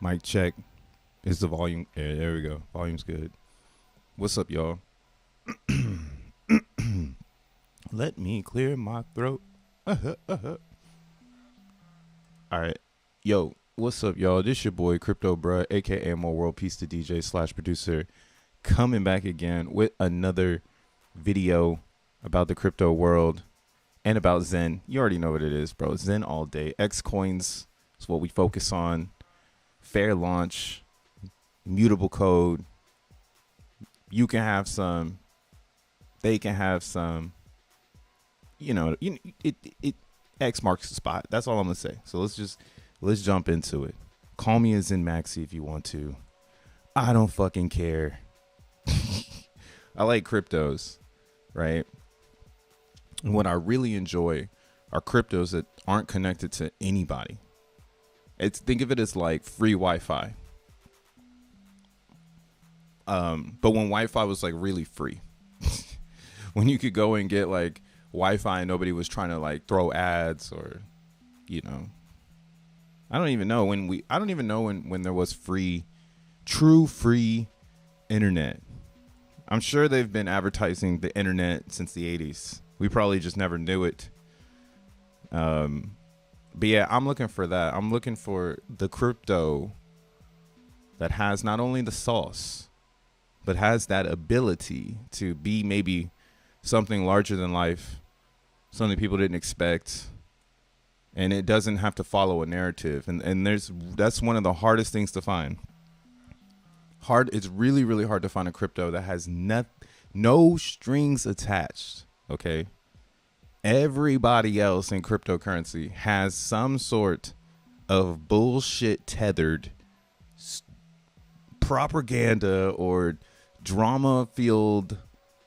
Mic check. Is the volume? Yeah, there we go. Volume's good. What's up, y'all? Let me clear my throat. All right. Yo, what's up, y'all? This your boy, Crypto Bruh, a.k.a. More World Peace to DJ / producer, coming back again with another video about the crypto world and about Zen. You already know what it is, bro. Zen all day. X coins is what we focus on. Fair launch, mutable code. You can have some. They can have some. It X marks the spot. That's all I'm gonna say. So let's jump into it. Call me a Zen Maxi if you want to. I don't fucking care. I like cryptos, right? And what I really enjoy are cryptos that aren't connected to anybody. Think of it as like free Wi-Fi. But when Wi-Fi was like really free, when you could go and get like Wi-Fi and nobody was trying to like throw ads or, I don't even know when there was true free internet. I'm sure they've been advertising the internet since the 80s. We probably just never knew it. But yeah, I'm looking for that. I'm looking for the crypto that has not only the sauce, but has that ability to be maybe something larger than life, something people didn't expect, and it doesn't have to follow a narrative. And that's one of the hardest things to find. It's really, really hard to find a crypto that has no strings attached. Okay. Everybody else in cryptocurrency has some sort of bullshit tethered propaganda or drama filled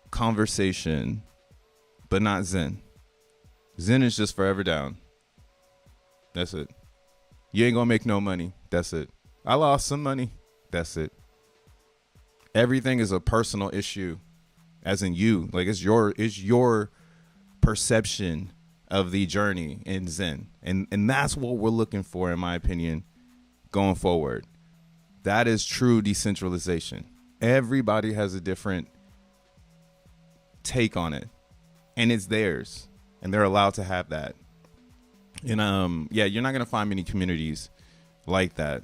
conversation, but not Zen. Zen is just forever down. That's it. You ain't gonna make no money. That's it. I lost some money. That's it. Everything is a personal issue, as in you. Like it's your perception of the journey in Zen. And that's what we're looking for, in my opinion, going forward. That is true decentralization. Everybody has a different take on it, and it's theirs, and they're allowed to have that. And you're not gonna find many communities like that.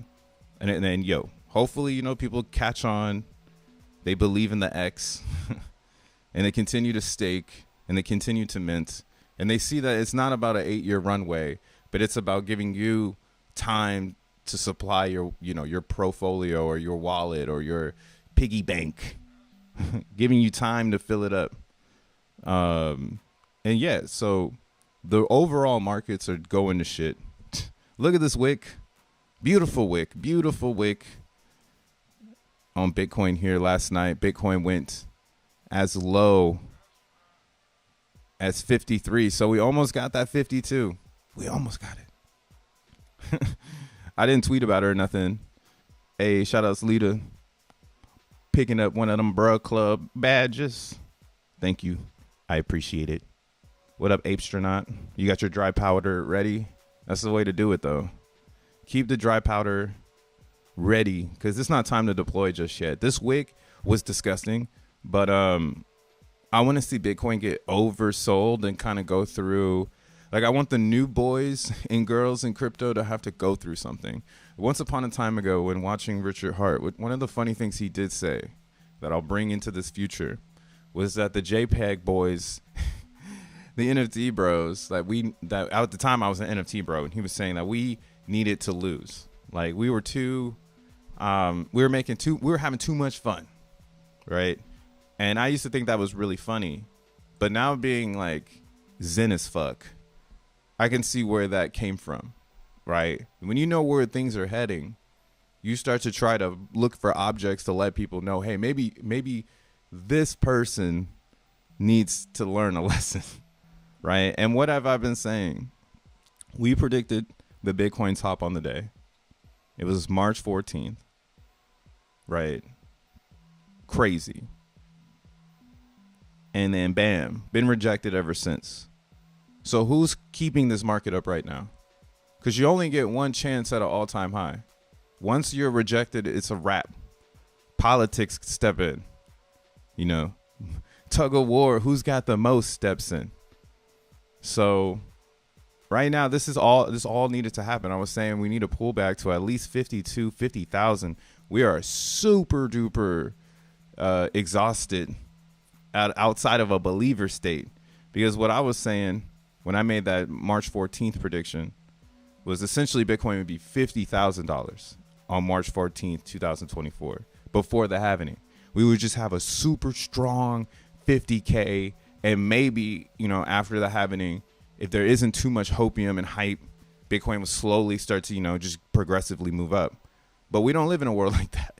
And then hopefully people catch on. They believe in the X, and they continue to stake, and they continue to mint, and they see that it's not about an 8-year runway, but it's about giving you time to supply your portfolio or your wallet or your piggy bank, giving you time to fill it up. So the overall markets are going to shit. Look at this wick. Beautiful wick on Bitcoin here last night. Bitcoin went as low as 53. So we almost got that 52. We almost got it. I didn't tweet about her or nothing. Hey, shout out to Lita picking up one of them Bruh Club badges. Thank you. I appreciate it. What up, Apestronaut? You got your dry powder ready? That's the way to do it, though. Keep the dry powder ready, because it's not time to deploy just yet. This wick was disgusting, but I want to see Bitcoin get oversold and kind of go through. Like, I want the new boys and girls in crypto to have to go through something. Once upon a time ago, when watching Richard Hart, one of the funny things he did say that I'll bring into this future was that the JPEG boys, the NFT bros, that at the time I was an NFT bro, and he was saying that we needed to lose. Like, we were we were having too much fun, right? And I used to think that was really funny, but now being like Zen as fuck, I can see where that came from, right? When you know where things are heading, you start to try to look for objects to let people know, hey, maybe this person needs to learn a lesson, right? And what have I been saying? We predicted the Bitcoin top on the day. It was March 14th, right? Crazy. And then bam, been rejected ever since. So who's keeping this market up right now? Because you only get one chance at an all-time high. Once you're rejected, it's a wrap. Politics step in. You know, tug of war, who's got the most steps in. So right now, this all needed to happen. I was saying we need a pullback to at least 50,000. We are super duper exhausted outside of a believer state, because what I was saying when I made that March 14th prediction was essentially Bitcoin would be $50,000 on March 14th, 2024, before the halving. We would just have a super strong 50K, and maybe, you know, after the halving, if there isn't too much hopium and hype, Bitcoin will slowly start to, you know, just progressively move up. But we don't live in a world like that.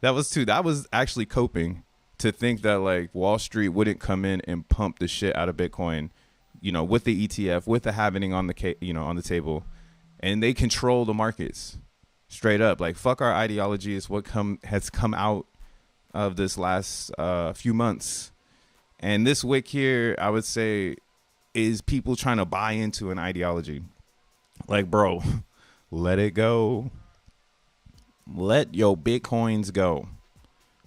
That was actually coping to think that like Wall Street wouldn't come in and pump the shit out of Bitcoin, you know, with the ETF, with the halving on the, you know, on the table, and they control the markets straight up. Like, fuck our ideology is what has come out of this last few months. And this wick here, I would say, is people trying to buy into an ideology. Like, bro, let it go. Let your Bitcoins go.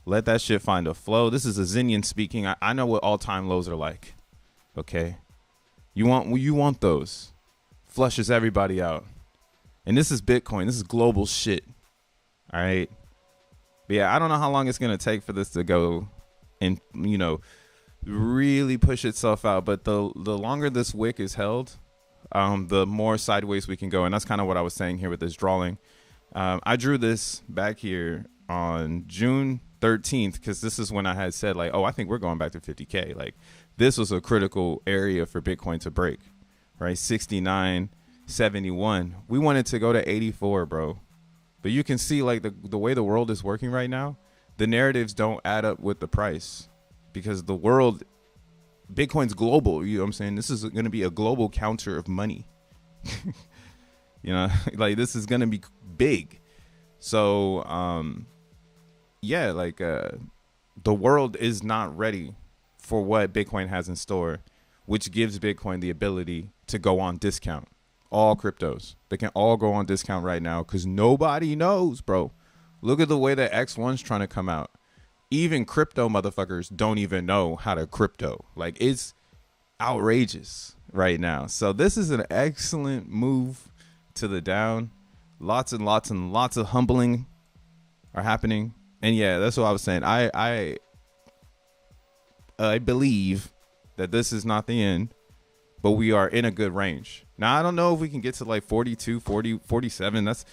Let that shit find a flow. This is a Xenian speaking. I know what all-time lows are like. Okay? You want those. Flushes everybody out. And this is Bitcoin. This is global shit. All right? But yeah, I don't know how long it's going to take for this to go and, you know, really push itself out. But the longer this wick is held, the more sideways we can go. And that's kind of what I was saying here with this drawing. I drew this back here on June 13th because this is when I had said, like, oh, I think we're going back to 50K. Like, this was a critical area for Bitcoin to break, right? 69.71. We wanted to go to 84, bro. But you can see, like, the way the world is working right now, the narratives don't add up with the price, because the world, Bitcoin's global. You know what I'm saying? This is going to be a global counter of money. You know, like, this is going to be big. So, yeah, like, the world is not ready for what Bitcoin has in store, which gives Bitcoin the ability to go on discount. All cryptos, they can all go on discount right now because nobody knows, bro. Look at the way that X1's trying to come out. Even crypto motherfuckers don't even know how to crypto. Like, it's outrageous right now. So this is an excellent move to the down. Lots and lots and lots of humbling are happening. And yeah, that's what I was saying. I believe that this is not the end, but we are in a good range. Now, I don't know if we can get to like 42, 40, 47. That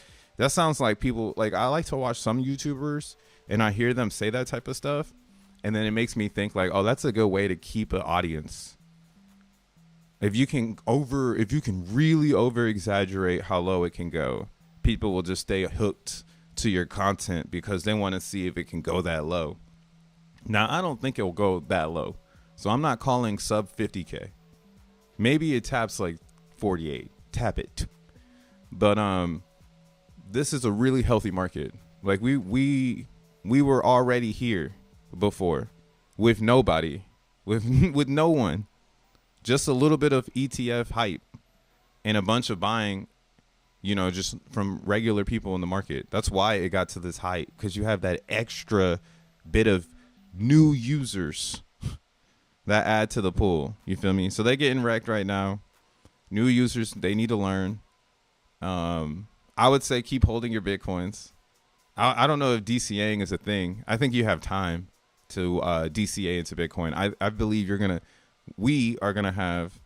sounds like people, like, I like to watch some YouTubers and I hear them say that type of stuff. And then it makes me think like, oh, that's a good way to keep an audience. If you can really over exaggerate how low it can go, people will just stay hooked to your content because they want to see if it can go that low. Now, I don't think it will go that low. So I'm not calling sub 50K. Maybe it taps like 48. Tap it. But this is a really healthy market. Like, we were already here before with nobody, with no one. Just a little bit of ETF hype and a bunch of buying, you know, just from regular people in the market. That's why it got to this height, because you have that extra bit of new users that add to the pool. You feel me? So they're getting wrecked right now. New users, they need to learn. I would say keep holding your Bitcoins. I don't know if DCAing is a thing. I think you have time to DCA into Bitcoin. I believe we are going to have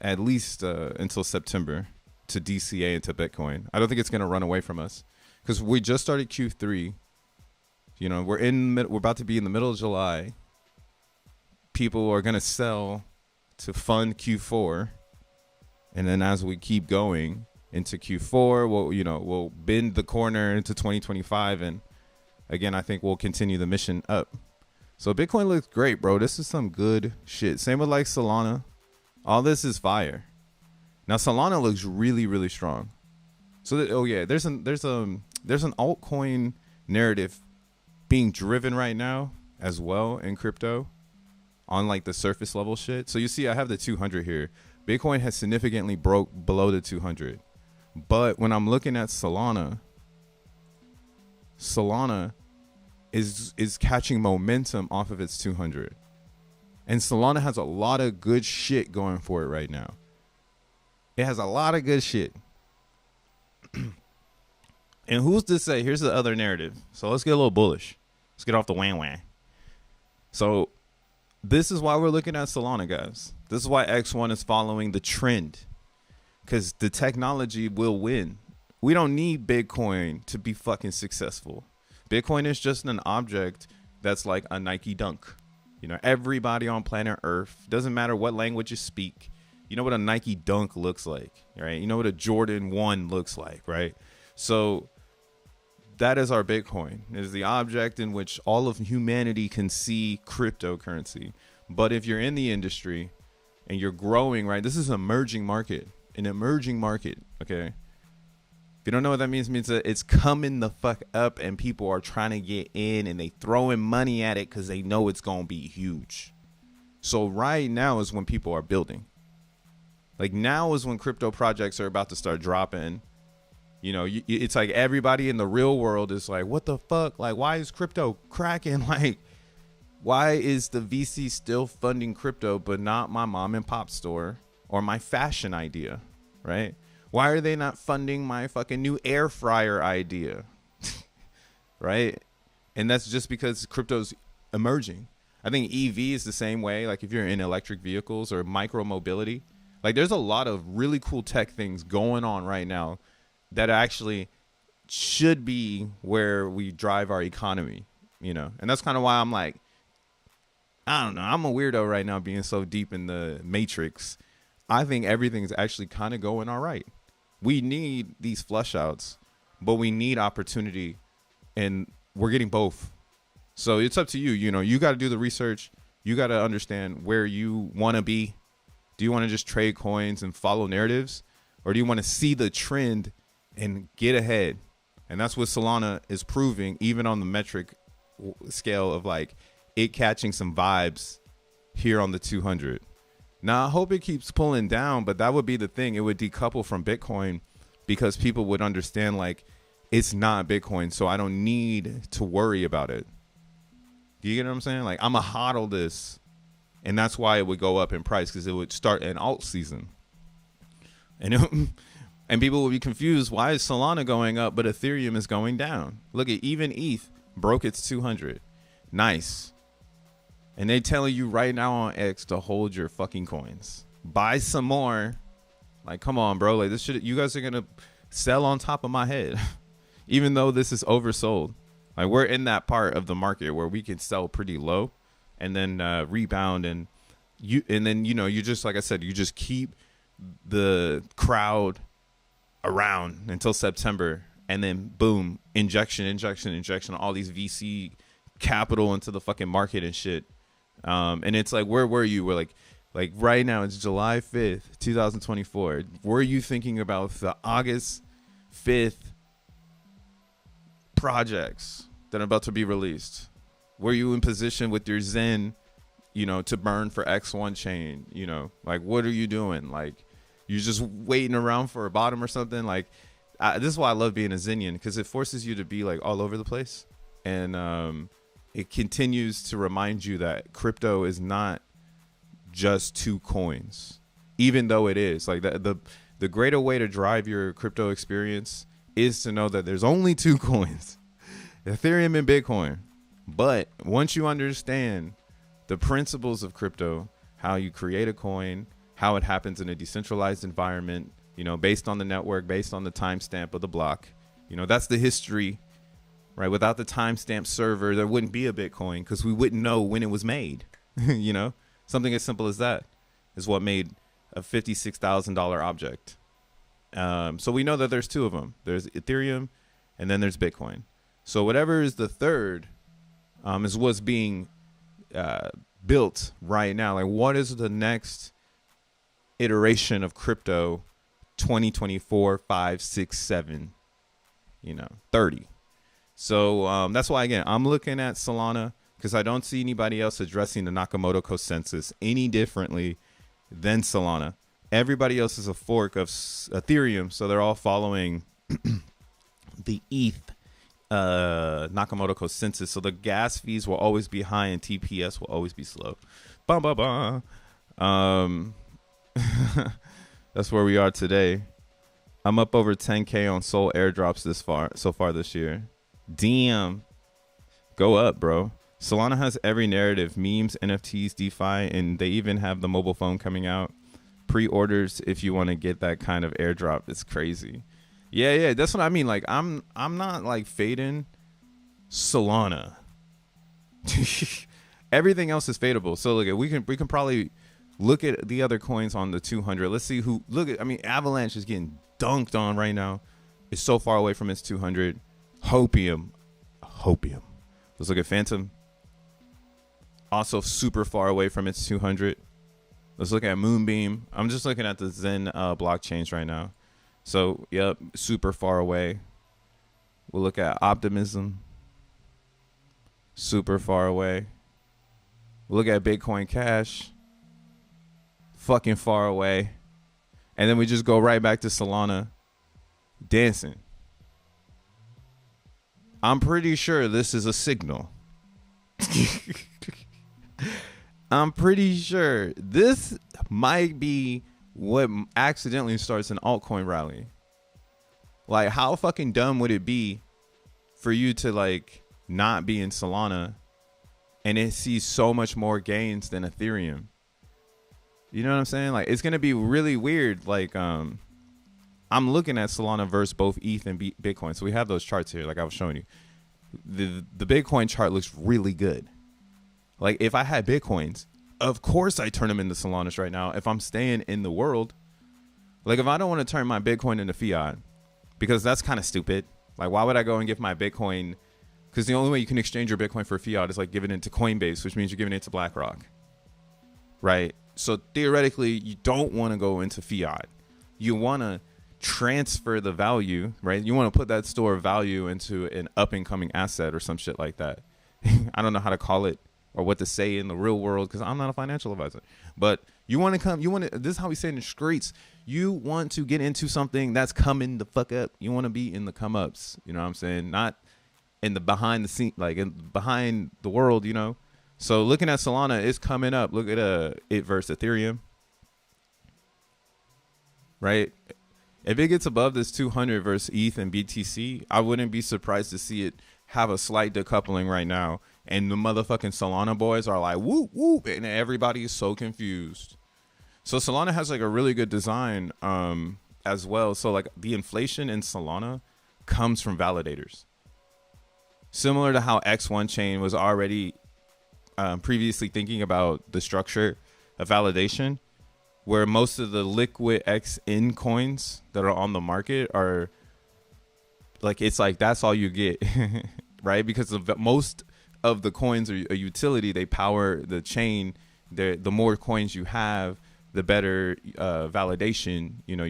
at least until September to DCA into Bitcoin. I don't think it's going to run away from us because we just started Q3. You know, we're about to be in the middle of July. People are going to sell to fund Q4. And then as we keep going into Q4, we'll bend the corner into 2025. And again, I think we'll continue the mission up. So Bitcoin looks great, bro. This is some good shit. Same with like Solana. All this is fire. Now Solana looks really, really strong. So there's an altcoin narrative being driven right now as well in crypto on like the surface level shit. So you see, I have the 200 here. Bitcoin has significantly broke below the 200. But when I'm looking at Solana, Solana is catching momentum off of its 200. And Solana has a lot of good shit going for it right now. It has a lot of good shit. And who's to say, here's the other narrative. So let's get a little bullish. Let's get off the wah. So this is why we're looking at Solana, guys. This is why X1 is following the trend. Because the technology will win. We don't need Bitcoin to be fucking successful. Bitcoin is just an object that's like a Nike Dunk. You know, everybody on planet Earth, doesn't matter what language you speak, you know what a Nike Dunk looks like, right? You know what a Jordan 1 looks like, right? So that is our Bitcoin. It is the object in which all of humanity can see cryptocurrency. But if you're in the industry and you're growing, right, this is an emerging market, okay? If you don't know what that means, it means that it's coming the fuck up and people are trying to get in and they throwing money at it because they know it's going to be huge. So right now is when people are building. Like now is when crypto projects are about to start dropping. You know, it's like everybody in the real world is like, what the fuck? Like, why is crypto cracking? Like, why is the VC still funding crypto but not my mom and pop store or my fashion idea, right? Why are they not funding my fucking new air fryer idea? Right? And that's just because crypto's emerging. I think EV is the same way. Like if you're in electric vehicles or micro mobility, like there's a lot of really cool tech things going on right now that actually should be where we drive our economy, you know? And that's kind of why I'm like, I don't know. I'm a weirdo right now being so deep in the matrix. I think everything's actually kind of going all right. We need these flush outs, but we need opportunity, and we're getting both. So it's up to you. You know, you got to do the research. You got to understand where you want to be. Do you want to just trade coins and follow narratives, or do you want to see the trend and get ahead? And that's what Solana is proving, even on the metric scale of like it catching some vibes here on the 200. Now, I hope it keeps pulling down, but that would be the thing. It would decouple from Bitcoin because people would understand, like, it's not Bitcoin, so I don't need to worry about it. Do you get what I'm saying? Like, I'm going to hodl this, and that's why it would go up in price, because it would start an alt season. And and people will be confused, why is Solana going up, but Ethereum is going down? Look at even ETH broke its 200. Nice. And they telling you right now on X to hold your fucking coins. Buy some more. Like, come on, bro. Like, this shit, you guys are going to sell on top of my head. Even though this is oversold. Like, we're in that part of the market where we can sell pretty low and then rebound. And then, you know, you just, like I said, you just keep the crowd around until September. And then, boom, injection, all these VC capital into the fucking market and shit. And it's like, where were you? We're like right now it's July 5th, 2024. Were you thinking about the August 5th projects that are about to be released? Were you in position with your XEN, you know, to burn for X1 chain? You know, like, what are you doing? Like, you're just waiting around for a bottom or something? Like, this is why I love being a Xenian, because it forces you to be like all over the place. And, it continues to remind you that crypto is not just two coins, even though it is. Like the greater way to drive your crypto experience is to know that there's only two coins, Ethereum and Bitcoin. But once you understand the principles of crypto, how you create a coin, how it happens in a decentralized environment, you know, based on the network, based on the timestamp of the block, you know, that's the history. Right, without the timestamp server, there wouldn't be a Bitcoin because we wouldn't know when it was made. You know, something as simple as that is what made a $56,000 object. So we know that there's two of them. There's Ethereum, and then there's Bitcoin. So whatever is the third is what's being built right now. Like, what is the next iteration of crypto? 2024, 5, 6, 7, you know, 30. So that's why, again, I'm looking at Solana because I don't see anybody else addressing the Nakamoto consensus any differently than Solana. Everybody else is a fork of Ethereum, so they're all following the ETH Nakamoto consensus. So the gas fees will always be high and TPS will always be slow. Bum, bum, bum. That's where we are today. I'm up over 10K on Sol airdrops so far this year. Damn. Go up, bro. Solana has every narrative, memes, NFTs, DeFi, and they even have the mobile phone coming out. Pre-orders if you want to get that kind of airdrop. It's crazy. Yeah, that's what I mean. Like I'm not like fading Solana. Everything else is fadeable. So look, we can probably look at the other coins on the 200. Let's see who. Look at. I mean, Avalanche is getting dunked on right now. It's so far away from its 200. Hopium. Let's look at Phantom. Also super far away from its 200. Let's look at Moonbeam. I'm just looking at the Zen blockchains right now. So, yep, super far away. We'll look at Optimism. Super far away. We'll look at Bitcoin Cash. Fucking far away. And then we just go right back to Solana. Dancing. I'm pretty sure this is a signal. I'm pretty sure this might be what accidentally starts an altcoin rally. Like, how fucking dumb would it be for you to like not be in Solana and it sees so much more gains than Ethereum? You know what I'm saying? Like, it's gonna be really weird. Like, I'm looking at Solana versus both ETH and Bitcoin. So we have those charts here, like I was showing you. The Bitcoin chart looks really good. Like, if I had Bitcoins, of course I turn them into Solanas right now. If I'm staying in the world, like if I don't want to turn my Bitcoin into fiat, because that's kind of stupid. Like, why would I go and give my Bitcoin? Because the only way you can exchange your Bitcoin for fiat is like giving it to Coinbase, which means you're giving it to BlackRock, right? So theoretically, you don't want to go into fiat. You want to transfer the value, right? You want to put that store of value into an up and coming asset or some shit like that. I don't know how to call it or what to say in the real world because I'm not a financial advisor. But you want to this is how we say it in the streets. You want to get into something that's coming the fuck up. You want to be in the come ups. You know what I'm saying? Not in the behind the scene, like behind the world, you know? So looking at Solana, it's coming up. Look at it versus Ethereum, right? If it gets above this 200 versus ETH and BTC, I wouldn't be surprised to see it have a slight decoupling right now. And the motherfucking Solana boys are like, whoop, whoop. And everybody is so confused. So Solana has like a really good design as well. So like the inflation in Solana comes from validators. Similar to how X1 chain was already previously thinking about the structure of validation, where most of the liquid XEN coins that are on the market are like, it's like, that's all you get, right? Because most of the coins are a utility. They power the chain. The more coins you have, the better validation, you know,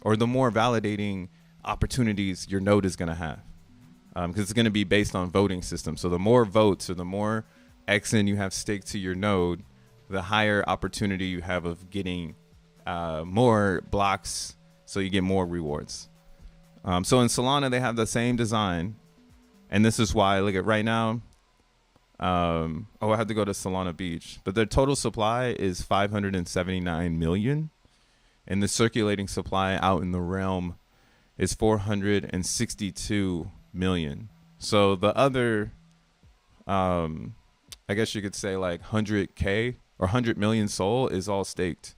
or the more validating opportunities your node is going to have. Because it's going to be based on voting system. So the more votes or the more XN you have staked to your node, the higher opportunity you have of getting more blocks, so you get more rewards. So in Solana, they have the same design. And this is why, look at right now. I have to go to Solana Beach. But their total supply is 579 million. And the circulating supply out in the realm is 462 million. So the other, I guess you could say like 100K or 100 million SOL is all staked.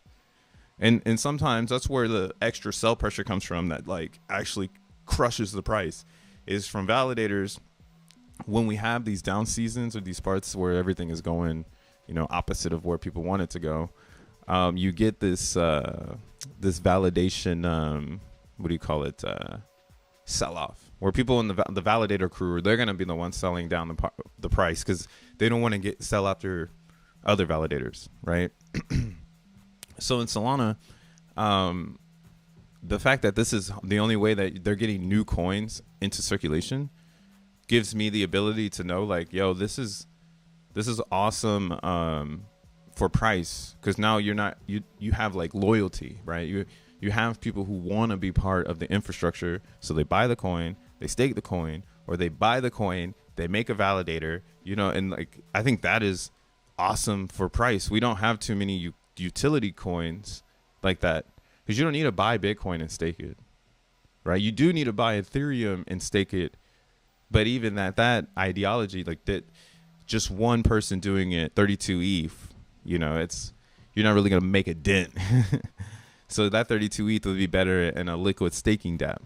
And sometimes that's where the extra sell pressure comes from that like actually crushes the price, is from validators. When we have these down seasons or these parts where everything is going, you know, opposite of where people want it to go, you get this this validation, what do you call it, sell-off, where people in the validator crew, they're going to be the ones selling down the price because they don't want to sell after other validators, right? So in Solana, the fact that this is the only way that they're getting new coins into circulation gives me the ability to know, like, yo, this is awesome for price, because now you have like loyalty, right? You have people who want to be part of the infrastructure, so they buy the coin, they stake the coin, or they buy the coin, they make a validator, you know, and like I think that is awesome for price. We don't have too many utility coins like that, because you don't need to buy Bitcoin and stake it, right? You do need to buy Ethereum and stake it, but even that ideology, like that, just one person doing it, 32 ETH, you know, you're not really gonna make a dent. So that 32 ETH would be better in a liquid staking dApp,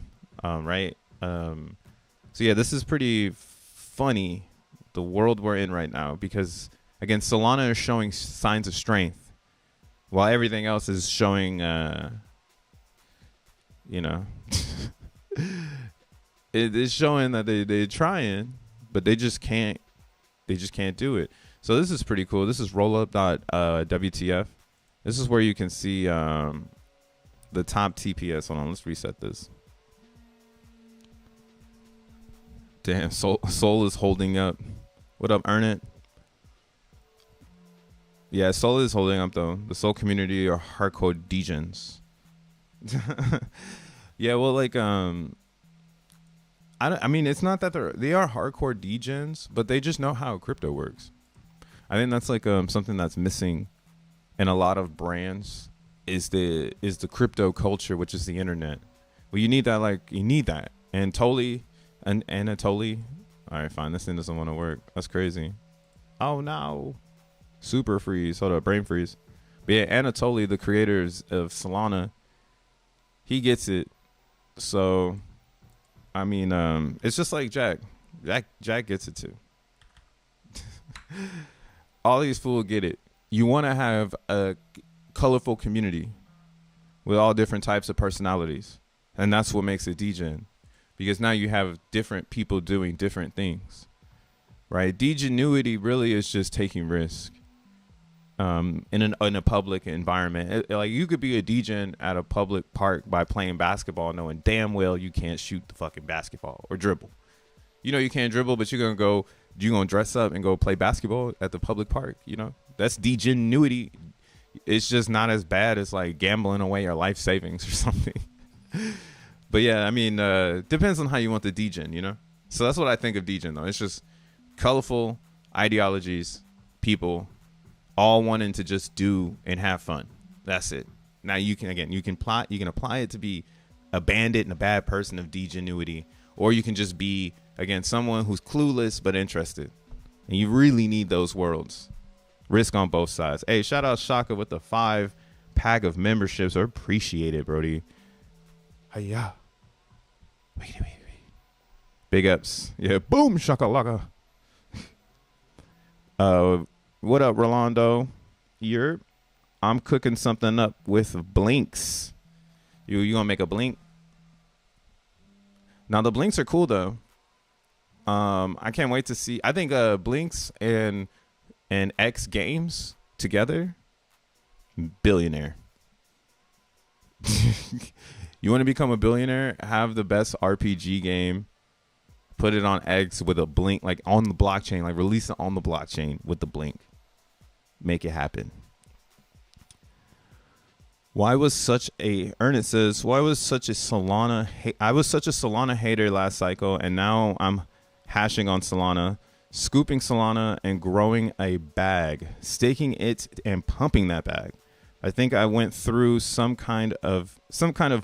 right? So yeah, this is pretty funny, the world we're in right now, because again, Solana is showing signs of strength, while everything else is showing, you know, it is showing that they're trying, but they just can't do it. So this is pretty cool. This is rollup.wtf. This is where you can see the top TPS. Hold on, let's reset this. Damn, Sol is holding up. What up, Earn It? Yeah, Sol is holding up though. The Sol community are hardcore degens. Yeah, well, like I mean, it's not that they are hardcore degens, but they just know how crypto works. I think that's like something that's missing in a lot of brands is the crypto culture, which is the internet. Well, you need that, And Toli and Anatoly. All right, fine. This thing doesn't want to work. That's crazy. Oh no. Super freeze. Hold up, brain freeze. But yeah, Anatoly, the creators of Solana, he gets it. So I mean, it's just like Jack gets it too. All these fools get it. You want to have a colorful community with all different types of personalities, and that's what makes it degen, because now you have different people doing different things, right? Degenuity really is just taking risk in a public environment. Like you could be a degen at a public park by playing basketball, knowing damn well you can't shoot the fucking basketball or dribble. You know you can't dribble, but you're gonna dress up and go play basketball at the public park. You know, that's degenuity. It's just not as bad as like gambling away your life savings or something. But yeah, I mean, depends on how you want the degen, you know? So that's what I think of degen though. It's just colorful ideologies, people all wanting to just do and have fun. That's it. Now you can apply it to be a bandit and a bad person of degenuity, or you can just be, again, someone who's clueless but interested. And you really need those worlds. Risk on both sides. Hey, shout out Shaka with the 5-pack of memberships. I appreciate it, Brody. Hiya. Wait. Big ups. Yeah, boom, shakalaka. What up, Rolando? I'm cooking something up with blinks. You gonna make a blink? Now the blinks are cool though. I can't wait to see. I think blinks and X Games together, billionaire. You want to become a billionaire? Have the best RPG game. Put it on X with a blink, like on the blockchain, like release it on the blockchain with the blink. Make it happen. Ernest says, why was such a Solana I was such a Solana hater last cycle, and now I'm hashing on Solana, scooping Solana and growing a bag, staking it and pumping that bag. I think I went through some kind of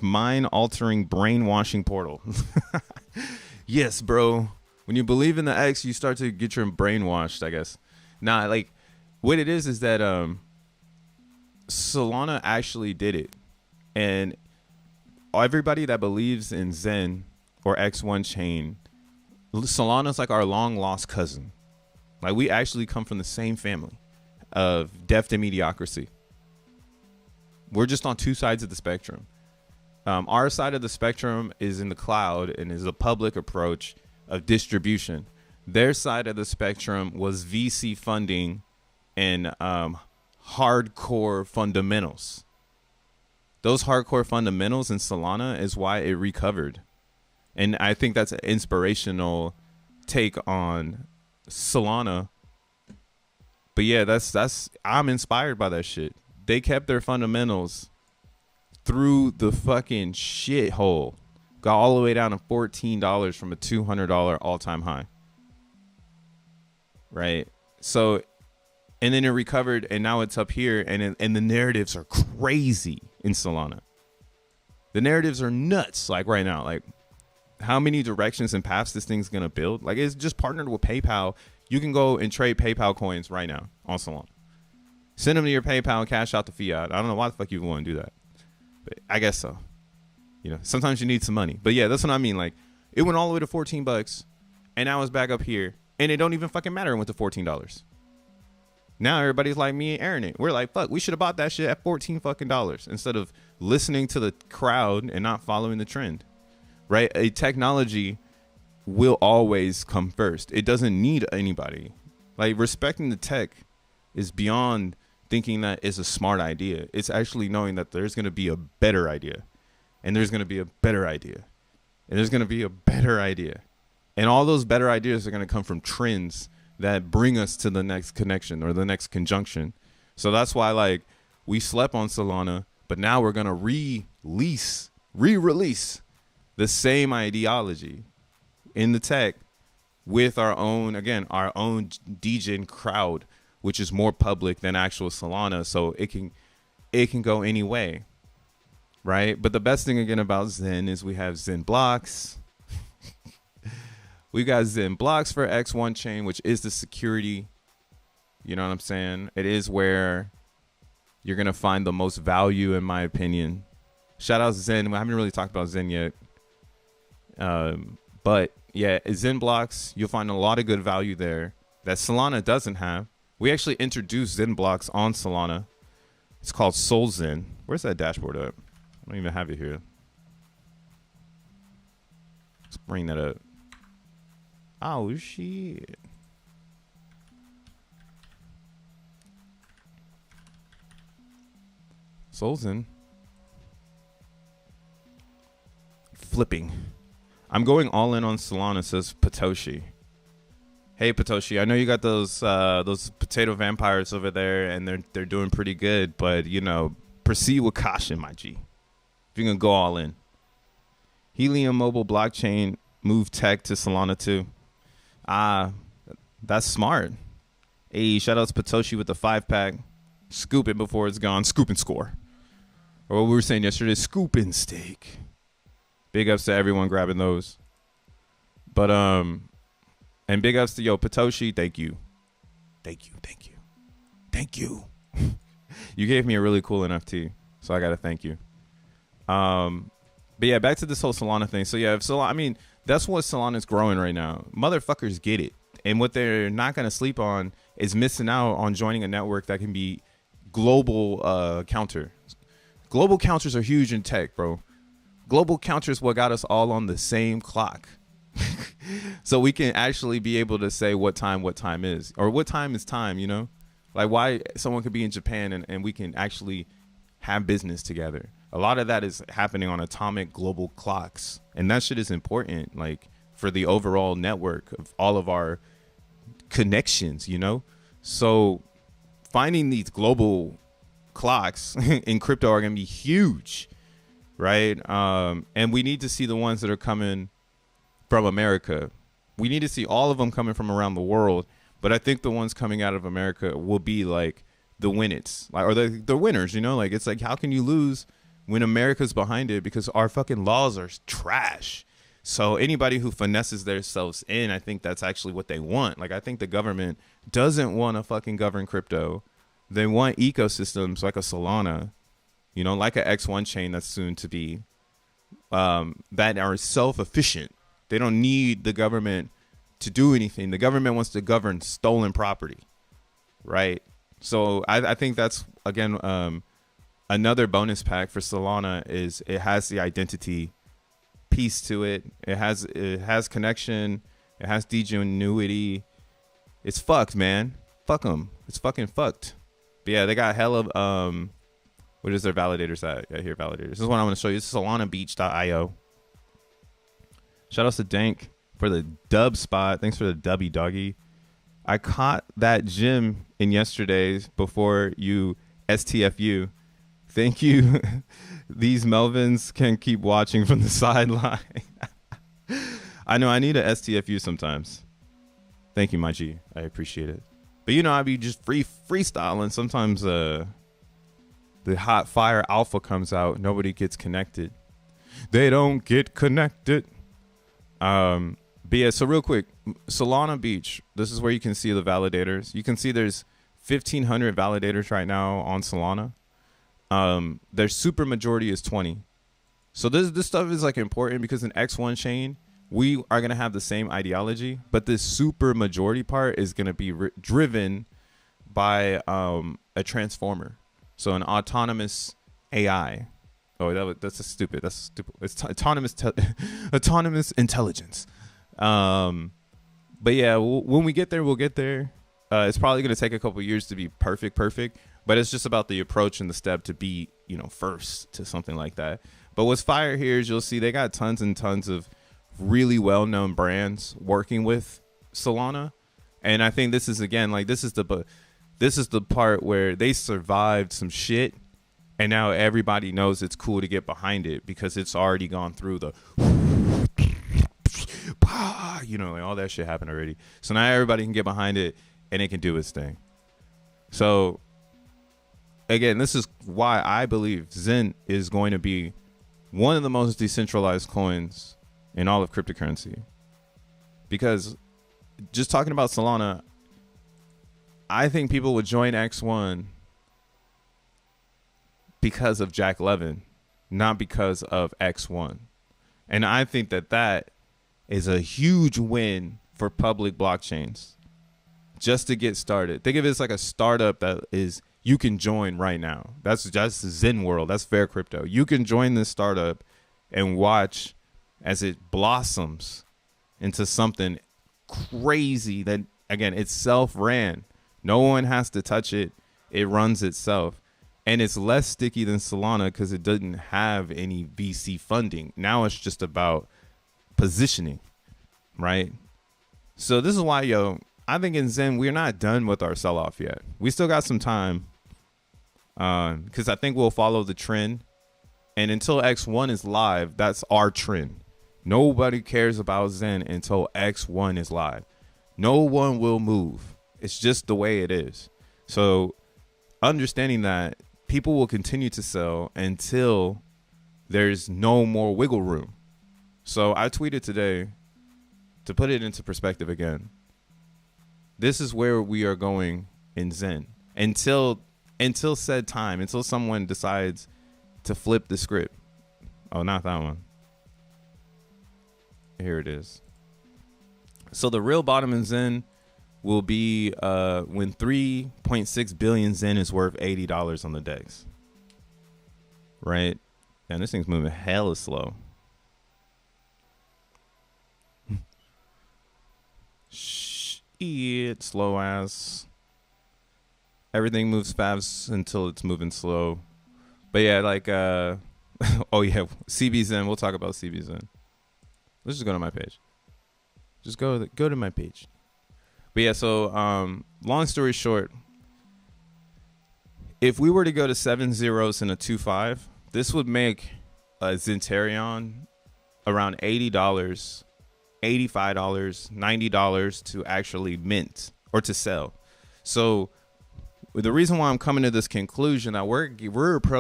mind altering brainwashing portal. Yes, bro. When you believe in the X, you start to get your brainwashed, I guess. Nah, like what it is that Solana actually did it, and everybody that believes in Zen or X1 chain, Solana's like our long lost cousin. Like we actually come from the same family of death to mediocrity. We're just on two sides of the spectrum. Our side of the spectrum is in the cloud and is a public approach of distribution. Their side of the spectrum was VC funding and hardcore fundamentals. Those hardcore fundamentals in Solana is why it recovered. And I think that's an inspirational take on Solana. But yeah, that's I'm inspired by that shit. They kept their fundamentals through the fucking shithole got all the way down to $14 from a $200 all-time high. Right? So, and then it recovered, and now it's up here, and the narratives are crazy in Solana. The narratives are nuts, like right now. Like, how many directions and paths this thing's going to build? Like, it's just partnered with PayPal. You can go and trade PayPal coins right now on Solana. Send them to your PayPal and cash out the fiat. I don't know why the fuck you want to do that, but I guess so. You know, sometimes you need some money. But yeah, that's what I mean. Like, it went all the way to $14, and now it's back up here, and it don't even fucking matter. It went to $14. Now everybody's like me and Aaron. We're like, fuck, we should have bought that shit at $14 fucking instead of listening to the crowd and not following the trend. Right? A technology will always come first. It doesn't need anybody. Like, respecting the tech is beyond thinking that it's a smart idea. It's actually knowing that there's going to be a better idea, and there's going to be a better idea, and there's going to be a better idea. And all those better ideas are going to come from trends that bring us to the next connection or the next conjunction. So that's why, like, we slept on Solana, but now we're going to re-release the same ideology in the tech with our own, again, our own degen crowd, which is more public than actual Solana. So it can go any way, right? But the best thing, again, about Zen is we have XENblocks. We got XENblocks for X1 chain, which is the security. You know what I'm saying? It is where you're going to find the most value, in my opinion. Shout out Zen. I haven't really talked about Zen yet. But yeah, XENblocks, you'll find a lot of good value there that Solana doesn't have. We actually introduced XENblocks on Solana. It's called solXEN. Where's that dashboard up? I don't even have it here. Let's bring that up. Oh, shit. solXEN. Flipping. I'm going all in on Solana, says Patoshi. Hey, Patoshi, I know you got those potato vampires over there, and they're doing pretty good, but, you know, proceed with caution, my G. If you're going to go all in. Helium Mobile Blockchain move tech to Solana too. That's smart. Hey, shout out to Patoshi with the 5-pack. Scoop it before it's gone. Scoop and score. Or what we were saying yesterday, scoop and steak. Big ups to everyone grabbing those. But, and big ups to, Patoshi, thank you. Thank you, thank you. Thank you. You gave me a really cool NFT, so I got to thank you. But yeah, back to this whole Solana thing. So yeah, I mean, that's what Solana is growing right now. Motherfuckers get it. And what they're not going to sleep on is missing out on joining a network that can be global counter. Global counters are huge in tech, bro. Global counters what got us all on the same clock. So we can actually be able to say what time is, or what time is time, you know? Like, why someone could be in Japan and we can actually have business together. A lot of that is happening on atomic global clocks. And that shit is important, like, for the overall network of all of our connections, you know? So finding these global clocks in crypto are going to be huge, right? And we need to see the ones that are coming from America. We need to see all of them coming from around the world. But I think the ones coming out of America will be like the winners, like, or the winners, you know? Like, it's like, how can you lose when America's behind it? Because our fucking laws are trash. So anybody who finesses themselves in, I think that's actually what they want. Like, I think the government doesn't want to fucking govern crypto. They want ecosystems like a Solana, you know, like a X1 chain that's soon to be, that are self-efficient. They don't need the government to do anything. The government wants to govern stolen property, right? So I think that's, again, another bonus pack for Solana is it has the identity piece to it. It has connection. It has degenuity. It's fucked, man. Fuck them. It's fucking fucked. But yeah, they got hella, what is their validators at? Yeah, here, validators. This is what I want to show you. This is SolanaBeach.io. Shout out to Dank for the dub spot. Thanks for the dubby doggy. I caught that gym in yesterday's before you STFU. Thank you. These Melvins can keep watching from the sideline. I know I need a STFU sometimes. Thank you, my G. I appreciate it. But you know, I be just freestyling. Sometimes the hot fire alpha comes out. Nobody gets connected. They don't get connected. But yeah, so real quick, Solana Beach. This is where you can see the validators. You can see there's 1,500 validators right now on Solana. Their super majority is 20. So this stuff is like important because in X1 chain, we are going to have the same ideology, but this super majority part is going to be driven by a transformer. So an autonomous AI. Oh, that's stupid. That's stupid. It's autonomous intelligence. But yeah, when we get there, we'll get there. It's probably going to take a couple years to be perfect, but it's just about the approach and the step to be, you know, first to something like that. But what's fire here is you'll see they got tons and tons of really well-known brands working with Solana. And I think this is, again, like this is the part where they survived some shit. And now everybody knows it's cool to get behind it because it's already gone through the, you know, like all that shit happened already. So now everybody can get behind it and it can do its thing. So again, this is why I believe XEN is going to be one of the most decentralized coins in all of cryptocurrency. Because just talking about Solana, I think people would join X1 because of Jack Levin, not because of X1. And I think that is a huge win for public blockchains just to get started. Think of it as like a startup that is you can join right now. That's just Zen world. That's fair crypto. You can join this startup and watch as it blossoms into something crazy that, again, it's self-ran. No one has to touch it. It runs itself. And it's less sticky than Solana because it doesn't have any VC funding. Now it's just about positioning, right? So this is why, I think in XEN, we're not done with our sell-off yet. We still got some time because I think we'll follow the trend. And until X1 is live, that's our trend. Nobody cares about XEN until X1 is live. No one will move. It's just the way it is. So understanding that, people will continue to sell until there's no more wiggle room. So I tweeted today, to put it into perspective again, this is where we are going in XEN until said time, until someone decides to flip the script. Oh, not that one. Here it is. So the real bottom in XEN will be when 3.6 billion XEN is worth $80 on the DEX. Right? And this thing's moving hella slow. Shit, slow ass. Everything moves fast until it's moving slow. But yeah, like, oh yeah, CBXEN. We'll talk about CBXEN. Let's just go to my page. Just go to my page. But yeah, so long story short, if we were to go to 7 zeros and a 2.5, this would make a Zentarion around $80, $85, $90 to actually mint or to sell. So the reason why I'm coming to this conclusion that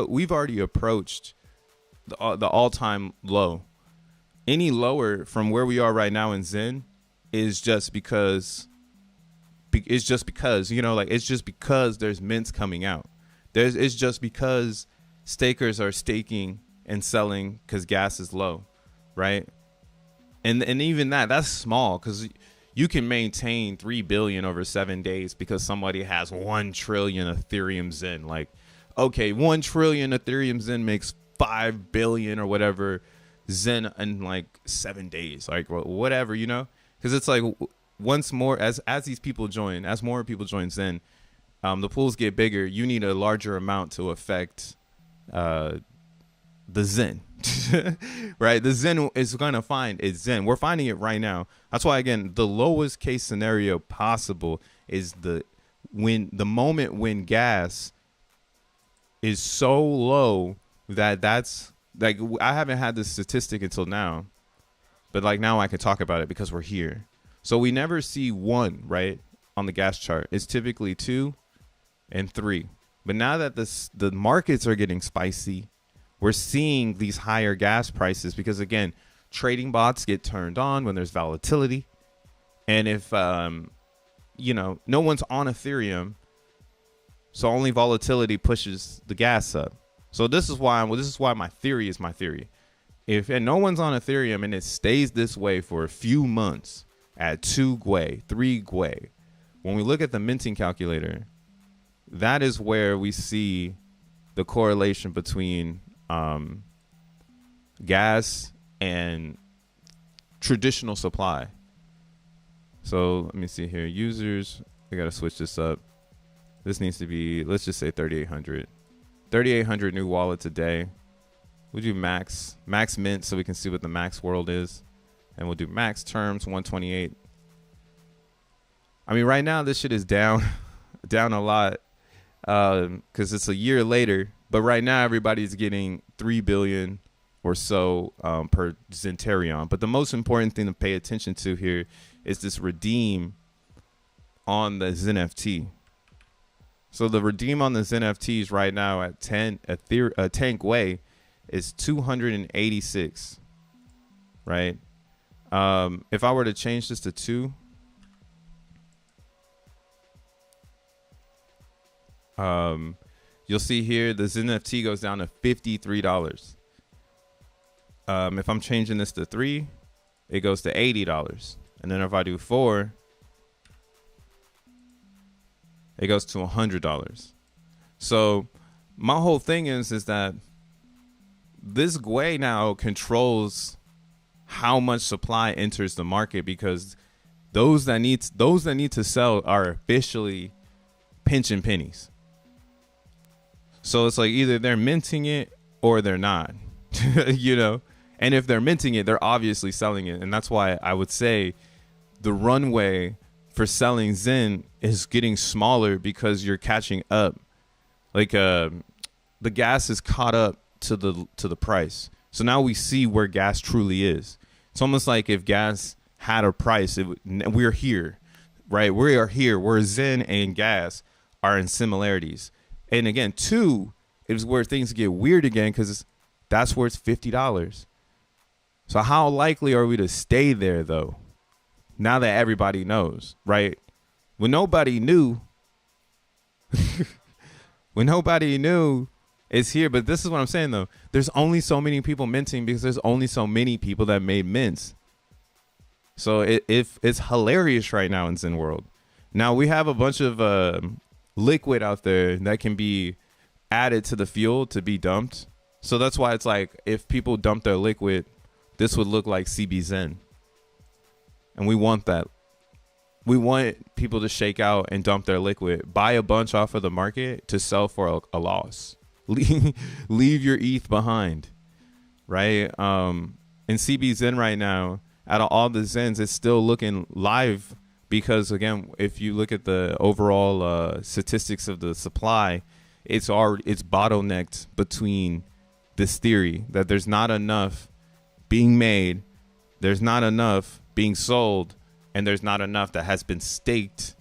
we've already approached the all-time low. Any lower from where we are right now in XEN is just because. It's just because, it's just because there's mints coming out. It's just because stakers are staking and selling because gas is low, right? And even that's small because you can maintain 3 billion over 7 days because somebody has 1 trillion Ethereum XEN. Like, okay, 1 trillion Ethereum XEN makes 5 billion or whatever XEN in like 7 days, like whatever, because it's like. Once more, as these people join, as more people join XEN, the pools get bigger. You need a larger amount to affect the XEN, right? The XEN is going to find its XEN. We're finding it right now. That's why, again, the lowest case scenario possible is the moment when gas is so low that's like, I haven't had this statistic until now, but like now I can talk about it because we're here. So we never see 1, right, on the gas chart. It's typically 2 and 3. But now that the markets are getting spicy, we're seeing these higher gas prices because, again, trading bots get turned on when there's volatility. And if, no one's on Ethereum, so only volatility pushes the gas up. So this is why my theory is my theory. And no one's on Ethereum and it stays this way for a few months at 2 GWE, 3 GWE, when we look at the minting calculator, that is where we see the correlation between gas and traditional supply. So let me see here. Users, I got to switch this up. This needs to be, let's just say 3,800. 3,800 new wallets a day. We'll do max mint so we can see what the max world is. And we'll do max terms 128. I mean, right now this shit is down a lot because it's a year later. But right now everybody's getting 3 billion or so per Zenterion. But the most important thing to pay attention to here is this redeem on the XeNFT. So the redeem on the XeNFTs right now at 10 GWE is 286, right? If I were to change this to 2, you'll see here the XeNFT goes down to $53. If I'm changing this to 3, it goes to $80. And then if I do 4, it goes to $100. So my whole thing is that this GWE now controls how much supply enters the market, because those that need to sell are officially pinching pennies. So it's like either they're minting it or they're not, And if they're minting it, they're obviously selling it. And that's why I would say the runway for selling Zen is getting smaller, because you're catching up. Like the gas is caught up to the price. So now we see where gas truly is. It's almost like if gas had a price, we're here, right? We are here where Zen and gas are in similarities. And again, 2 is where things get weird again, because that's where it's $50. So how likely are we to stay there, though, now that everybody knows, right? When nobody knew, it's here. But this is what I'm saying, though. There's only so many people minting because there's only so many people that made mints. So it's hilarious right now in Zen world. Now we have a bunch of liquid out there that can be added to the fuel to be dumped. So that's why it's like, if people dump their liquid, this would look like CBZen. And we want that. We want people to shake out and dump their liquid, buy a bunch off of the market to sell for a loss. Leave your ETH behind, right? In CBZen right now, out of all the Zens, it's still looking live because, again, if you look at the overall statistics of the supply, it's bottlenecked between this theory that there's not enough being made, there's not enough being sold, and there's not enough that has been staked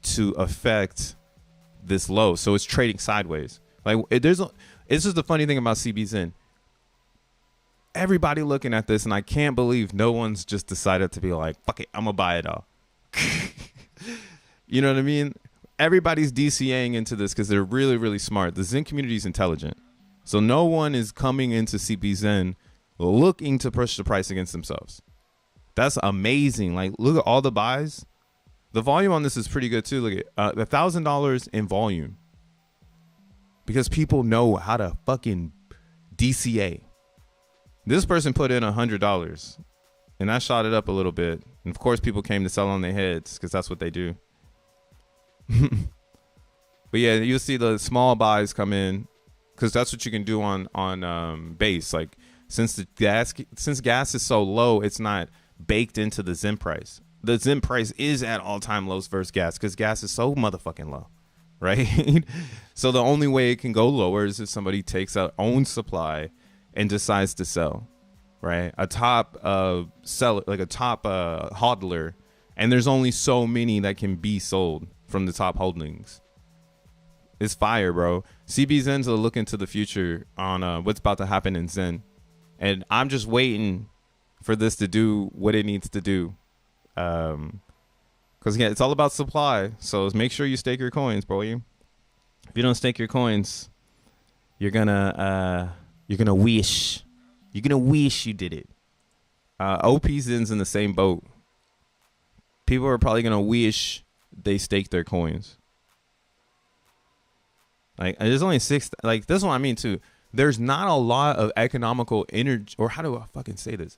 to affect this low. So it's trading sideways. Like this is the funny thing about CBZen. Everybody looking at this, and I can't believe no one's just decided to be like, fuck it, I'm gonna buy it all. You know what I mean? Everybody's DCAing into this because they're really, really smart. The Zen community is intelligent. So no one is coming into CBZen looking to push the price against themselves. That's amazing. Like, look at all the buys. The volume on this is pretty good too. Look at $1,000 in volume, because people know how to fucking DCA. This person put in $100, and I shot it up a little bit. And of course, people came to sell on their heads because that's what they do. But yeah, you'll see the small buys come in because that's what you can do on base. Like, since gas is so low, it's not baked into the Zen price. The Zen price is at all-time lows versus gas because gas is so motherfucking low. right? So the only way it can go lower is if somebody takes out own supply and decides to sell, right? A top seller, like a top hodler, and there's only so many that can be sold from the top holdings. It's fire, bro. CBZens are looking to the future on what's about to happen in Zen. And I'm just waiting for this to do what it needs to do. Because, yeah, it's all about supply. So make sure you stake your coins, bro. If you don't stake your coins, you're gonna wish. You're gonna wish you did it. OP Zen's in the same boat. People are probably gonna wish they staked their coins. Like, there's only 6. Like, this one I mean too. There's not a lot of economical energy, or how do I fucking say this?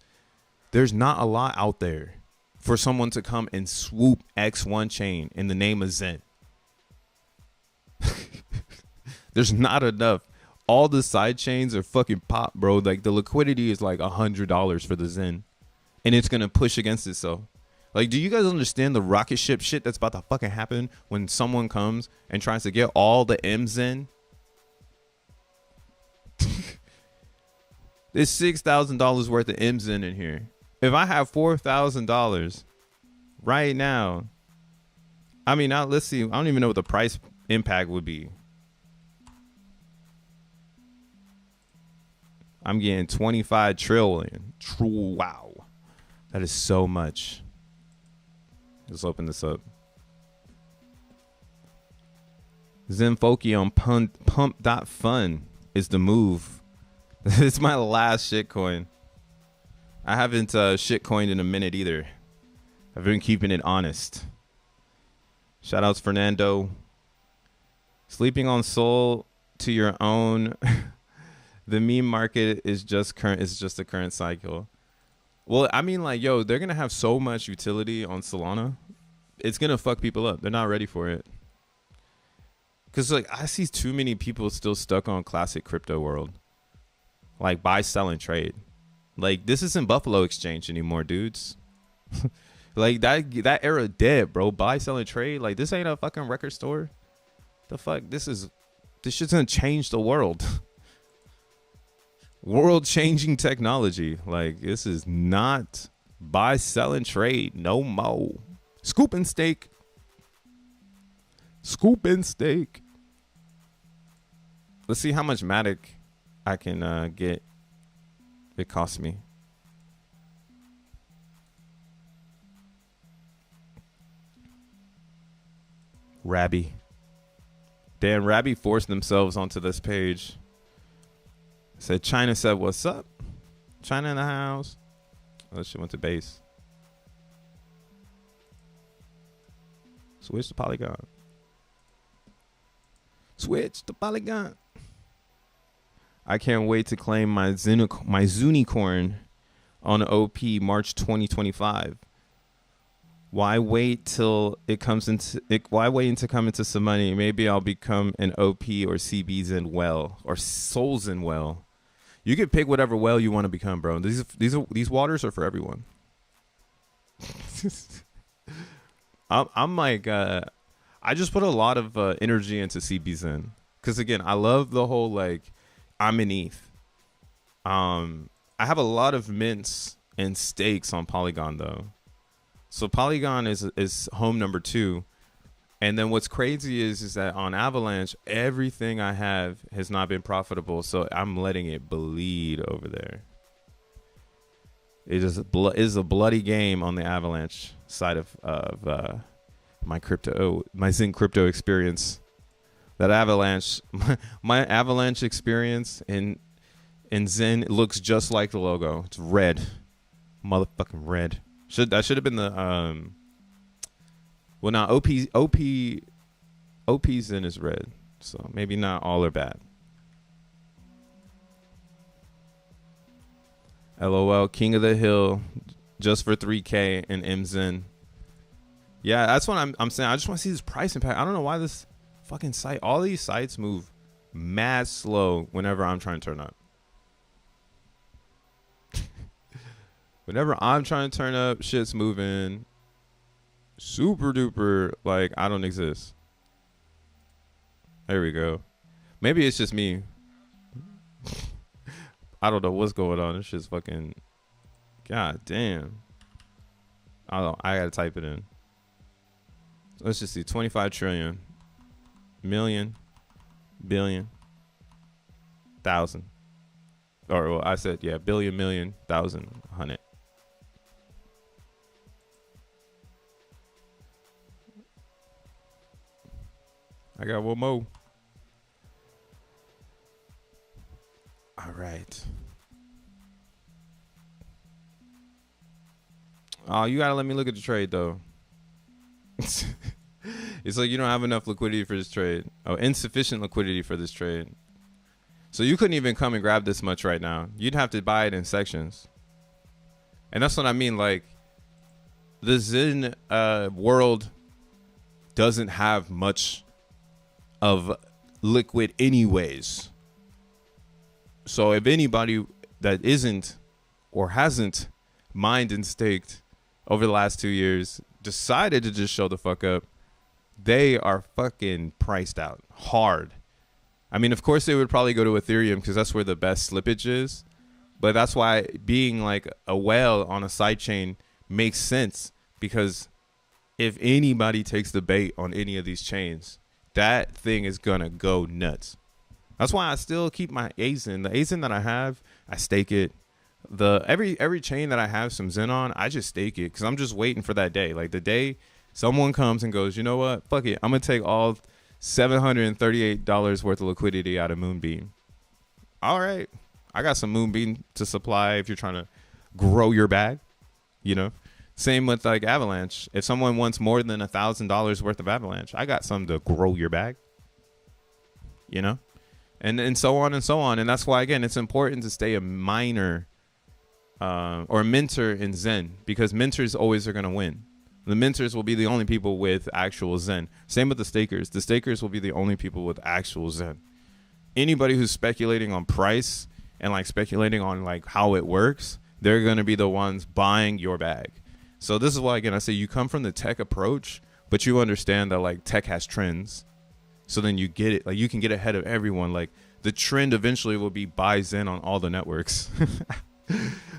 There's not a lot out there for someone to come and swoop X1 chain in the name of Zen. There's not enough. All the side chains are fucking pop, bro. Like, the liquidity is like $100 for the Zen, and it's gonna push against itself. Like, do you guys understand the rocket ship shit that's about to fucking happen when someone comes and tries to get all the MZen? There's $6,000 worth of MZen in here. If I have $4,000 right now, I mean, now let's see. I don't even know what the price impact would be. I'm getting 25 trillion. Wow. That is so much. Let's open this up. Zenfoki on pump.fun is the move. It's my last shitcoin. I haven't shitcoined in a minute either. I've been keeping it honest. Shout outs Fernando. Sleeping on Sol to your own. The meme market is just current. It's just a current cycle. Well, I mean, like, yo, they're gonna have so much utility on Solana. It's gonna fuck people up. They're not ready for it. Cause like I see too many people still stuck on classic crypto world. Like buy, sell, and trade. Like this isn't Buffalo Exchange anymore, dudes. Like that era dead, bro. Buy, sell, and trade. Like this ain't a fucking record store. The fuck? This shit's gonna change the world. World changing technology. Like this is not buy, sell, and trade no more. Scoop and stake. Scoop and stake. Let's see how much Matic I can get. It costs me. Rabby. Dan Rabby forced themselves onto this page. Said China said, "What's up? China in the house." Oh, she went to base. Switch to Polygon. Switch to Polygon. I can't wait to claim my Zunicorn on OP March 2025. Why wait till it comes into it? Why wait until come into some money? Maybe I'll become an OP or CBZen well or SolXEN well. You can pick whatever well you want to become, bro. These waters are for everyone. I'm like I just put a lot of energy into CBZen because again I love the whole like I'm an ETH. I have a lot of mints and stakes on Polygon though, so Polygon is home number 2. And then what's crazy is that on Avalanche, everything I have has not been profitable. So I'm letting it bleed over there. It is a bloody game on the Avalanche side of my Zen crypto experience. That Avalanche, my Avalanche experience in Zen looks just like the logo. It's red, motherfucking red. That should have been the well, now OP Zen is red, so maybe not all are bad. LOL, King of the Hill, just for 3K and MZen. Yeah, that's what I'm saying. I just want to see this price impact. I don't know why this fucking site, all these sites move mad slow whenever I'm trying to turn up. Whenever I'm trying to turn up, shit's moving super duper like I don't exist. There we go. Maybe it's just me. I don't know what's going on. It's just fucking. God damn. I don't. I gotta type it in. So let's just see. 25 trillion, million, billion, thousand. Or well, I said billion, million, thousand, 100. I got one more. All right. Oh, you gotta let me look at the trade though. It's like you don't have enough liquidity for this trade. Oh, insufficient liquidity for this trade. So you couldn't even come and grab this much right now. You'd have to buy it in sections. And that's what I mean. Like the XEN world doesn't have much of liquid anyways. So if anybody that isn't or hasn't mined and staked over the last 2 years decided to just show the fuck up, they are fucking priced out hard. I mean, of course they would probably go to Ethereum because that's where the best slippage is. But that's why being like a whale on a sidechain makes sense, because if anybody takes the bait on any of these chains, that thing is gonna go nuts. That's why I still keep my XEN. The XEN that I have, I stake it. Every chain that I have some XEN on, I just stake it because I'm just waiting for that day. Like the day someone comes and goes, you know what, fuck it, I'm gonna take all $738 worth of liquidity out of Moonbeam. All right, I got some Moonbeam to supply if you're trying to grow your bag, you know. Same with like Avalanche. If someone wants more than $1,000 worth of Avalanche, I got some to grow your bag, you know, and so on and so on. And that's why, again, it's important to stay a miner or a minter in XEN, because minters always are going to win. The minters will be the only people with actual XEN. Same with the stakers. The stakers will be the only people with actual XEN. Anybody who's speculating on price and like speculating on like how it works, they're going to be the ones buying your bag. So this is why, again, I say you come from the tech approach, but you understand that like tech has trends. So then you get it. Like you can get ahead of everyone. Like the trend eventually will be buy XEN on all the networks.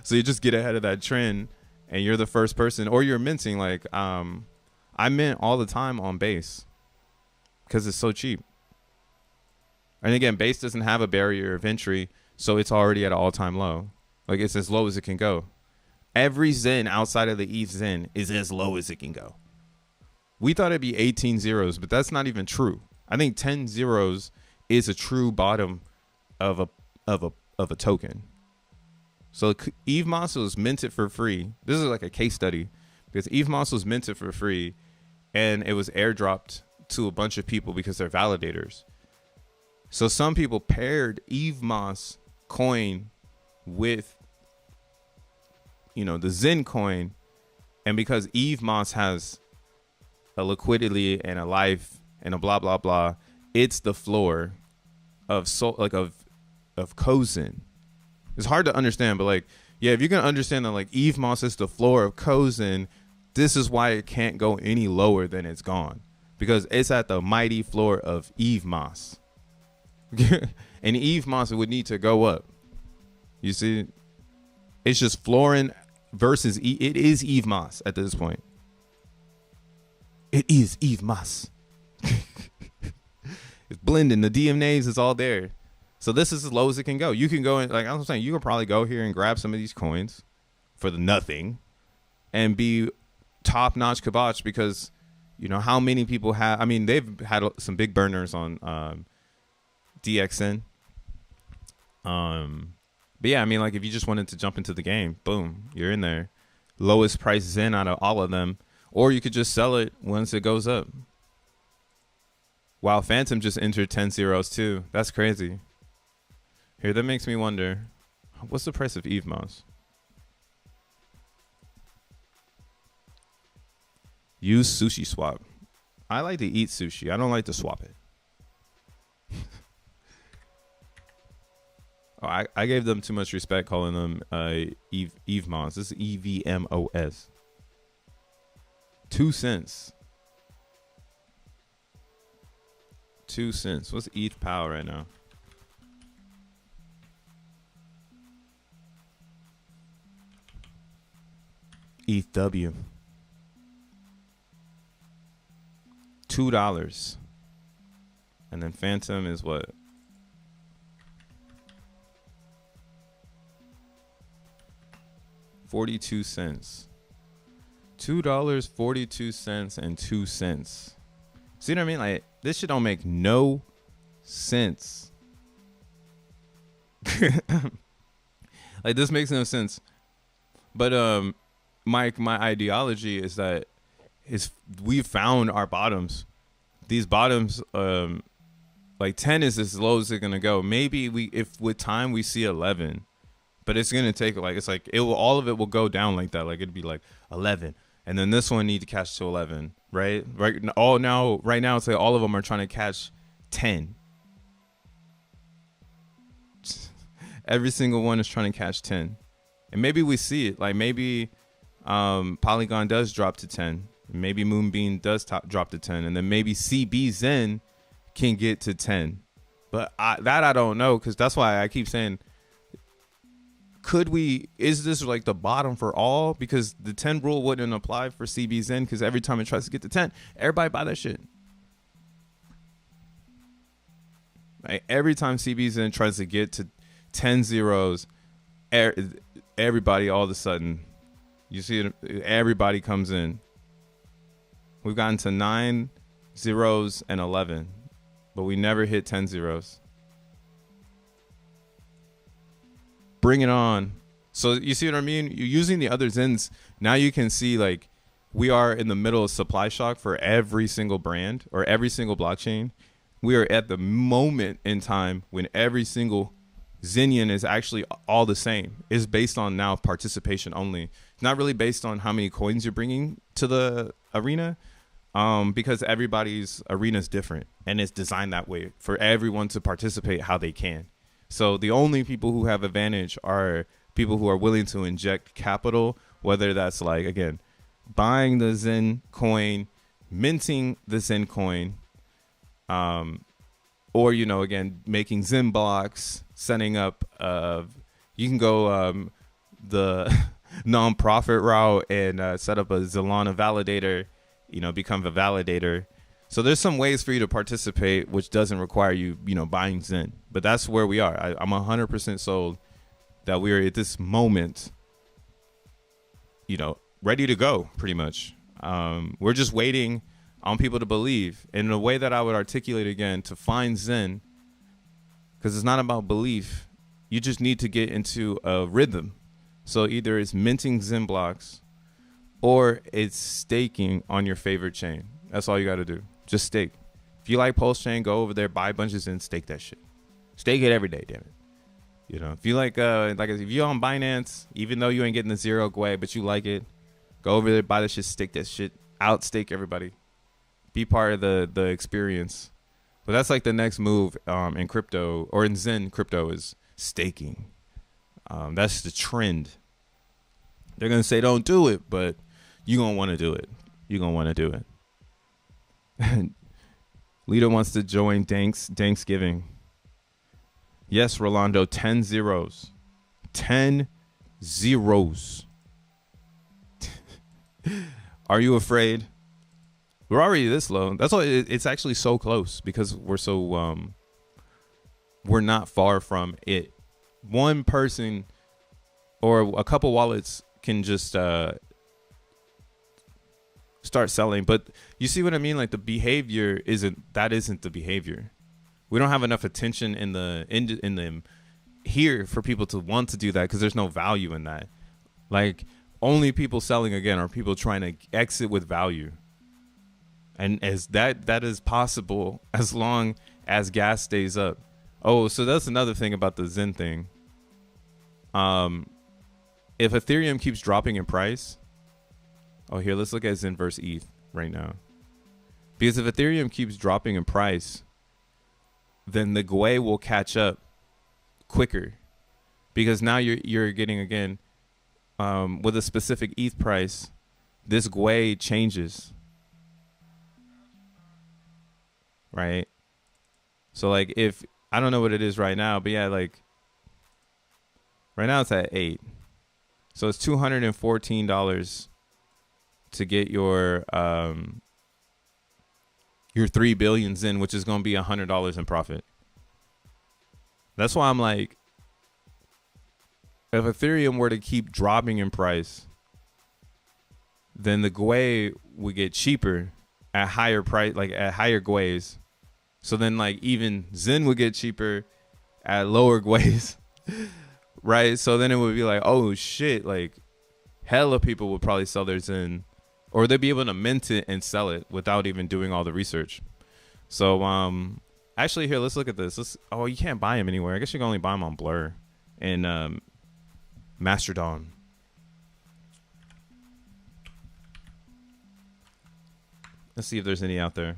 So you just get ahead of that trend. And you're the first person, or you're minting. Like I mint all the time on Base because it's so cheap. And again, Base doesn't have a barrier of entry, so it's already at an all-time low. Like it's as low as it can go. Every XEN outside of the ETH XEN is as low as it can go. We thought it'd be 18 zeros, but that's not even true. I think 10 zeros is a true bottom of a token. So XENblocks was minted for free. This is like a case study because XENblocks was minted for free and it was airdropped to a bunch of people because they're validators. So some people paired XENblocks coin with, you know, the XEN coin. And because XENblocks has a liquidity and a life and a blah, blah, blah, it's the floor of XEN. It's hard to understand, but like, yeah, if you're gonna understand that like XENblocks is the floor of XEN, this is why it can't go any lower than it's gone, because it's at the mighty floor of XENblocks. And XENblocks would need to go up. You see, it's just flooring versus it is XENblocks at this point. It is XENblocks. It's blending. The DMAs is all there. So this is as low as it can go. You can go in, like I'm saying, you can probably go here and grab some of these coins for the nothing and be top notch kibotch, because you know how many people have, I mean, they've had some big burners on DXN. But yeah, I mean, like if you just wanted to jump into the game, boom, you're in there. Lowest price XEN out of all of them. Or you could just sell it once it goes up. Wow, Phantom just entered 10 zeros too. That's crazy. Here, that makes me wonder, what's the price of XENblocks? Use sushi swap. I like to eat sushi. I don't like to swap it. Oh, I gave them too much respect calling them XENblocks. This is EVMOS. 2 cents. 2 cents. What's ETH POW right now? ETHW. $2. And then Phantom is what? $0.42. $2.42 and 2 cents. See what I mean? Like, this shit don't make no sense. Like, this makes no sense. But my ideology is that we've found our bottoms. These bottoms, like 10 is as low as they're gonna go. Maybe if with time we see 11, but it's gonna take all of it will go down like that. Like, it'd be like 11, and then this one need to catch to 11, right? Right now it's like all of them are trying to catch 10. Every single one is trying to catch 10, and maybe we see it. Like, maybe Polygon does drop to 10. Maybe Moonbeam does drop to 10, and then maybe CBZen can get to 10. But I don't know, because that's why I keep saying, is this like the bottom for all? Because the 10 rule wouldn't apply for CBZen, because every time it tries to get to 10, everybody buy that shit. Like, every time CBZen tries to get to 10 zeros, everybody all of a sudden, you see it, everybody comes in. We've gotten to 9 zeros and 11, but we never hit 10 zeros. Bring it on. So you see what I mean? You're using the other Zens. Now you can see, like, we are in the middle of supply shock for every single brand or every single blockchain. We are at the moment in time when every single Zenian is actually all the same. It's based on now participation only. It's not really based on how many coins you're bringing to the arena, because everybody's arena is different, and it's designed that way for everyone to participate how they can. So the only people who have advantage are people who are willing to inject capital, whether that's, like, again, buying the Zen coin, minting the Zen coin, or, you know, again, making XENblocks, setting up, you can go the nonprofit route and set up a Solana validator, you know, become a validator. So there's some ways for you to participate, which doesn't require you, you know, buying Zen. But that's where we are. I'm 100% sold that we are at this moment, you know, ready to go, pretty much. We're just waiting on people to believe. And the way that I would articulate again, to find Zen, because it's not about belief. You just need to get into a rhythm. So either it's minting XENblocks or it's staking on your favorite chain. That's all you got to do. Just stake. If you like Pulse Chain, go over there, buy bunches and stake that shit. Stake it every day, damn it. You know, if you like if you're on Binance, even though you ain't getting the zero Gwei, but you like it, go over there, buy that shit, stake that shit, outstake everybody. Be part of the experience. But that's like the next move in crypto, or in Zen crypto, is staking. That's the trend. They're going to say don't do it, but you're going to want to do it. You're going to want to do it. Lita wants to join Thanksgiving. Yes, Rolando, 10 zeros. 10 zeros. Are you afraid? We're already this low. That's why it's actually so close, because we're so we're not far from it. One person or a couple wallets can just start selling, but you see what I mean? Like, the behavior isn't the behavior. We don't have enough attention in the here for people to want to do that, because there's no value in that. Like, only people selling again are people trying to exit with value. And as that is possible as long as gas stays up. Oh, so that's another thing about the Zen thing. If Ethereum keeps dropping in price, here, let's look at Zen versus ETH right now. Because if Ethereum keeps dropping in price, then the Gwei will catch up quicker. Because now you're getting, again, with a specific ETH price, this Gwei changes. Right? So like if I don't know what it is right now, but yeah, like right now it's at 8. So it's $214 to get your 3 billion XEN, which is going to be $100 in profit. That's why I'm like, if Ethereum were to keep dropping in price, then the GUI would get cheaper at higher price, like at higher GUIs. So then like even XEN would get cheaper at lower GUIs, right? So then it would be like, oh shit, like hella people would probably sell their XEN, or they'd be able to mint it and sell it without even doing all the research. So actually here, let's look at this. Oh, you can't buy them anywhere. I guess you can only buy them on Blur and Mastodon. Let's see if there's any out there.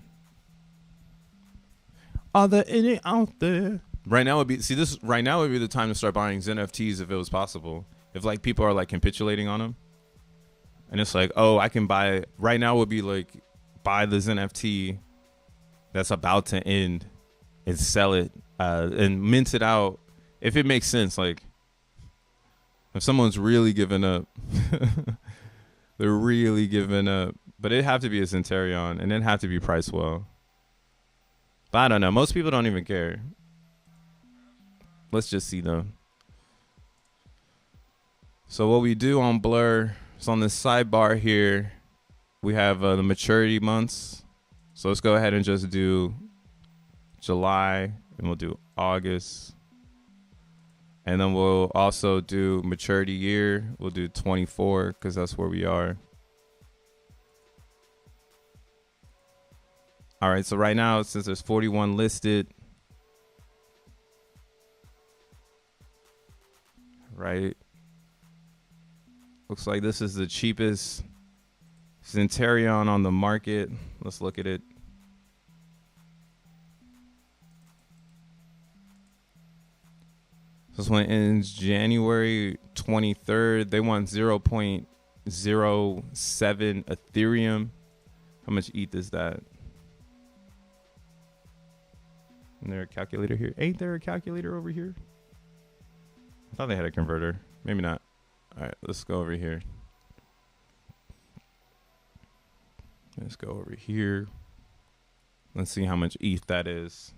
Are there any out there? Right now would be right now would be the time to start buying xeNFTs if it was possible. If like people are like capitulating on them, and it's like, oh, I can buy right now would be like buy the xeNFT that's about to end and sell it and mint it out if it makes sense. Like if someone's really giving up, they're really giving up. But it'd have to be a Centurion, and it'd have to be priced well. But I don't know. Most people don't even care. Let's just see though. So what we do on Blur is on this sidebar here, we have the maturity months. So let's go ahead and just do July, and we'll do August. And then we'll also do maturity year. We'll do 24 because that's where we are. All right, so right now, since there's 41 listed, right? Looks like this is the cheapest Centurion on the market. Let's look at it. This one ends January 23rd. They want 0.07 Ethereum. How much ETH is that? Isn't there a calculator here? Ain't there a calculator over here? I thought they had a converter. Maybe not. All right, let's go over here. Let's go over here. Let's see how much ETH that is.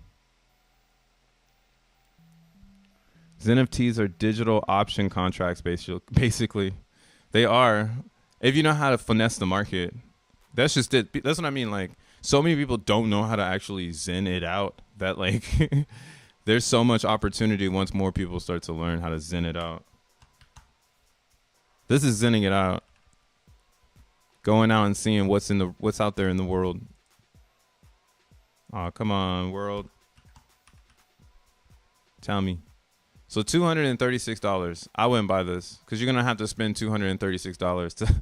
xeNFTs are digital option contracts, basically. They are. If you know how to finesse the market. That's just it. That's what I mean. Like, so many people don't know how to actually XEN it out that like there's so much opportunity once more people start to learn how to XEN it out. This is XENing it out. Going out and seeing what's out there in the world. Oh, come on, world. Tell me. So $236. I wouldn't buy this because you're gonna have to spend $236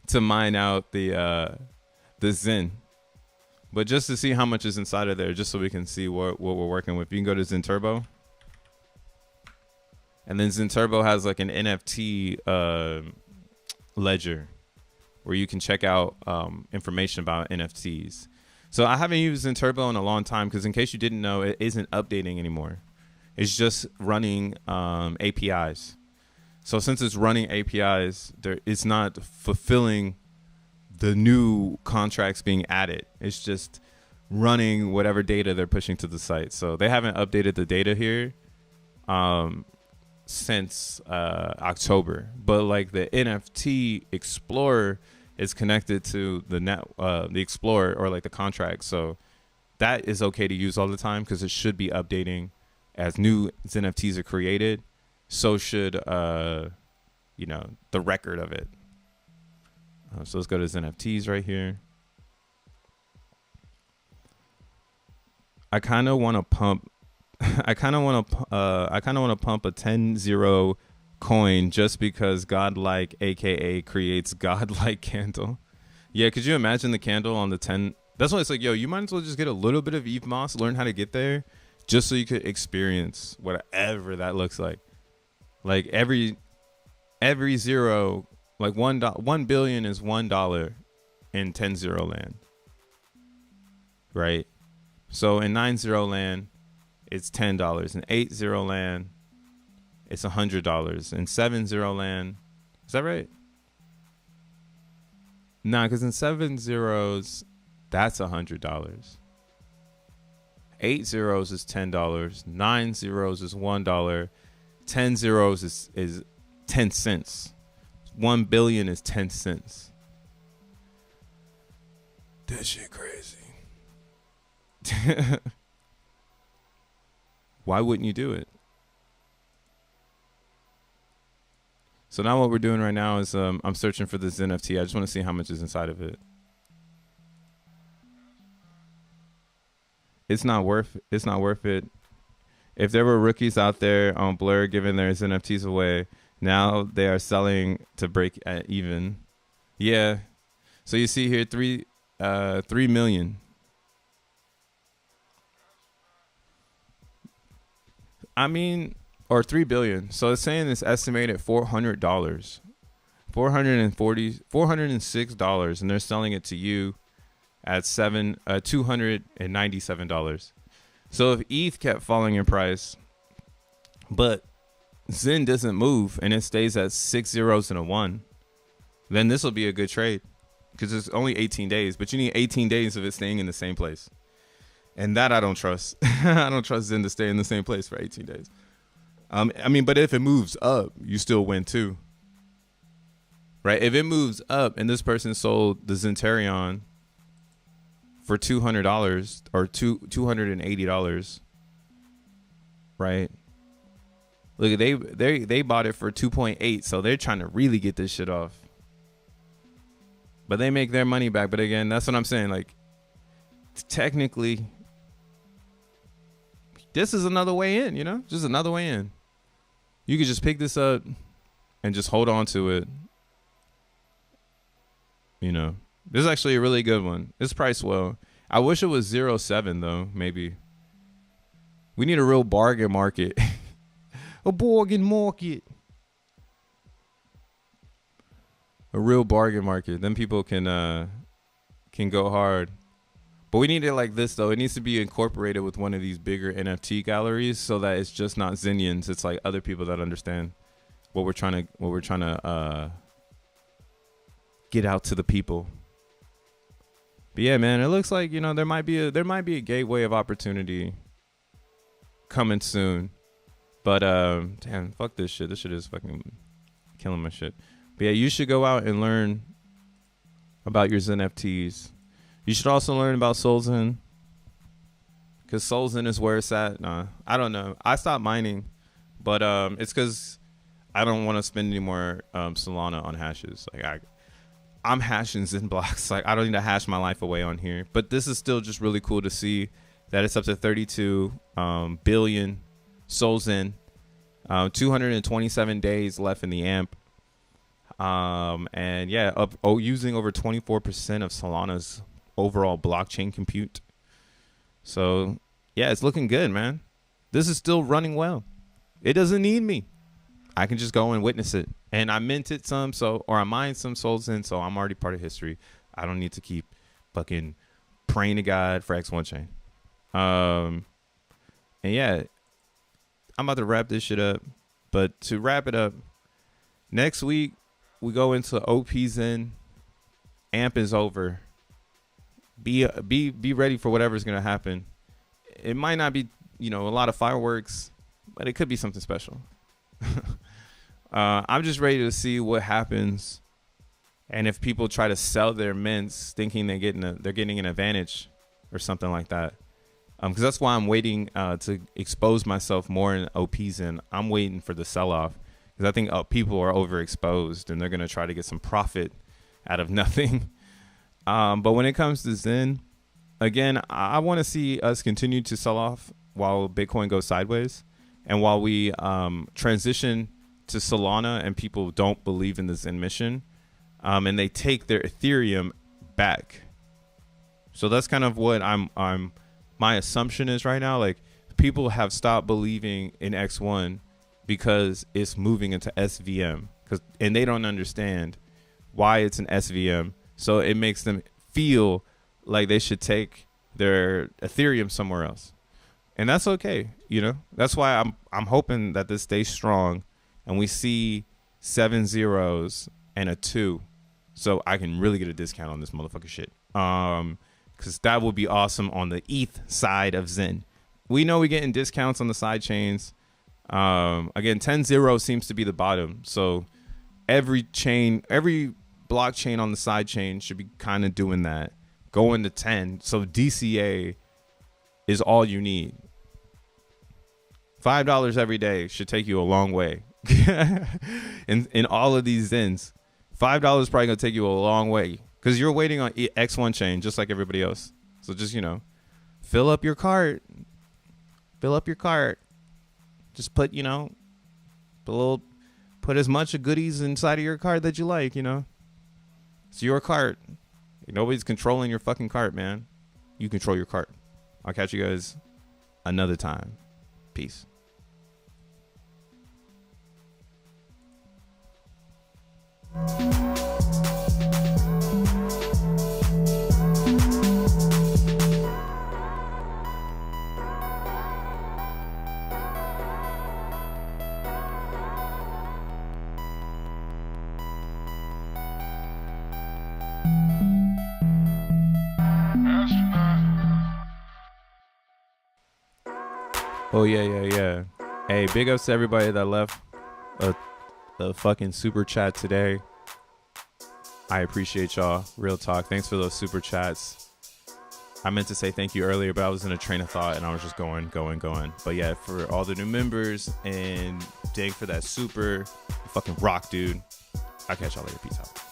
to mine out the XEN. But just to see how much is inside of there, just so we can see what we're working with, you can go to XEN Turbo. And then XEN Turbo has like an NFT ledger where you can check out information about NFTs. So I haven't used XEN Turbo in a long time because in case you didn't know, it isn't updating anymore. It's just running APIs. So since it's running APIs, it's not fulfilling the new contracts being added. It's just running whatever data they're pushing to the site. So they haven't updated the data here since October. But like the NFT Explorer is connected to the Explorer or like the contract. So that is okay to use all the time because it should be updating as new xeNFTs are created. So should the record of it. So let's go to xeNFTs right here. I kind of want to pump. I kind of want to pump a 10-0 coin just because Godlike, aka creates Godlike candle. Yeah, could you imagine the candle on the 10? That's why it's like, yo, you might as well just get a little bit of ETH Moss, learn how to get there, just so you could experience whatever that looks like. Like every zero. Like $1 billion is $1 in 10-0 land, right? So in 9-0 land, it's $10. In 80 land, it's $100. In 70 land, is that right? Nah, because in 70s, that's $100. 80 is $10. 90 is $1. 10 zeros is 10 cents. 1 billion is 10 cents. That shit crazy. Why wouldn't you do it? So now what we're doing right now is I'm searching for this NFT. I just want to see how much is inside of it. It's not worth it. If there were rookies out there on Blur giving their NFTs away, now they are selling to break at even. Yeah. So you see here 3 million. I mean, or 3 billion. So it's saying it's estimated $400, $406, and they're selling it to you at $297. So if ETH kept falling in price, but XEN doesn't move and it stays at 6 zeros and a 1, then this will be a good trade because it's only 18 days, but you need 18 days of it staying in the same place. And that I don't trust. I don't trust XEN to stay in the same place for 18 days. I mean, but if it moves up, you still win too. Right? If it moves up and this person sold the Zentarion for $200 or $280, right? Look, they bought it for 2.8, so they're trying to really get this shit off. But they make their money back. But again, that's what I'm saying. Like, technically, this is another way in, you know? Just another way in. You could just pick this up and just hold on to it. You know, this is actually a really good one. It's priced well. I wish it was 0.7 though, maybe. We need a real bargain market. A bargain market. A real bargain market. Then people can go hard. But we need it like this though. It needs to be incorporated with one of these bigger NFT galleries so that it's just not Xenians. It's like other people that understand what we're trying to get out to the people. But yeah, man, it looks like, you know, there might be a gateway of opportunity coming soon. But damn, fuck this shit. This shit is fucking killing my shit. But yeah, you should go out and learn about your XeNFTs. You should also learn about solXEN, because solXEN is where it's at. Nah, I don't know. I stopped mining, but it's because I don't want to spend any more Solana on hashes. Like I'm hashing XENblocks. Like I don't need to hash my life away on here. But this is still just really cool to see that it's up to 32 billion solXEN. 227 days left in the AMP. And yeah, using over 24% of Solana's overall blockchain compute. So yeah, it's looking good, man. This is still running well. It doesn't need me. I can just go and witness it. And I minted some, or I mined some solXEN, so I'm already part of history. I don't need to keep fucking praying to God for X1 chain. And yeah, I'm about to wrap this shit up. But to wrap it up, next week we go into XEN. AMP is over. Be ready for whatever's gonna happen. It might not be, you know, a lot of fireworks, but it could be something special. I'm just ready to see what happens, and if people try to sell their mints thinking they're getting an advantage or something like that. Because that's why I'm waiting to expose myself more in XEN. I'm waiting for the sell-off because I think people are overexposed and they're gonna try to get some profit out of nothing. But when it comes to XEN, again, I want to see us continue to sell off while Bitcoin goes sideways, and while we transition to Solana and people don't believe in the XEN mission, and they take their Ethereum back. So that's kind of what my assumption is right now. Like, people have stopped believing in X1 because it's moving into SVM, and they don't understand why it's an SVM. So it makes them feel like they should take their Ethereum somewhere else. And that's okay, you know. That's why I'm hoping that this stays strong, and we see 7 zeros and a 2, so I can really get a discount on this motherfucker shit. Because that would be awesome on the ETH side of Zen. We know we're getting discounts on the side chains. Again, 10-0 seems to be the bottom, so every blockchain on the side chain should be kind of doing that, going to 10. So DCA is all you need. $5 every day should take you a long way. in all of these Zens, $5 is probably gonna take you a long way because you're waiting on X1 chain just like everybody else. So just, you know, fill up your cart. Just put, you know, put as much goodies inside of your cart that you like, you know. It's your cart. Nobody's controlling your fucking cart, man. You control your cart. I'll catch you guys another time. Peace. Oh yeah. Hey, big ups to everybody that left the fucking super chat today. I appreciate y'all. Real talk. Thanks for those super chats. I meant to say thank you earlier, but I was in a train of thought and I was just going. But yeah, for all the new members and dang for that super fucking rock, dude. I'll catch y'all later. Peace out.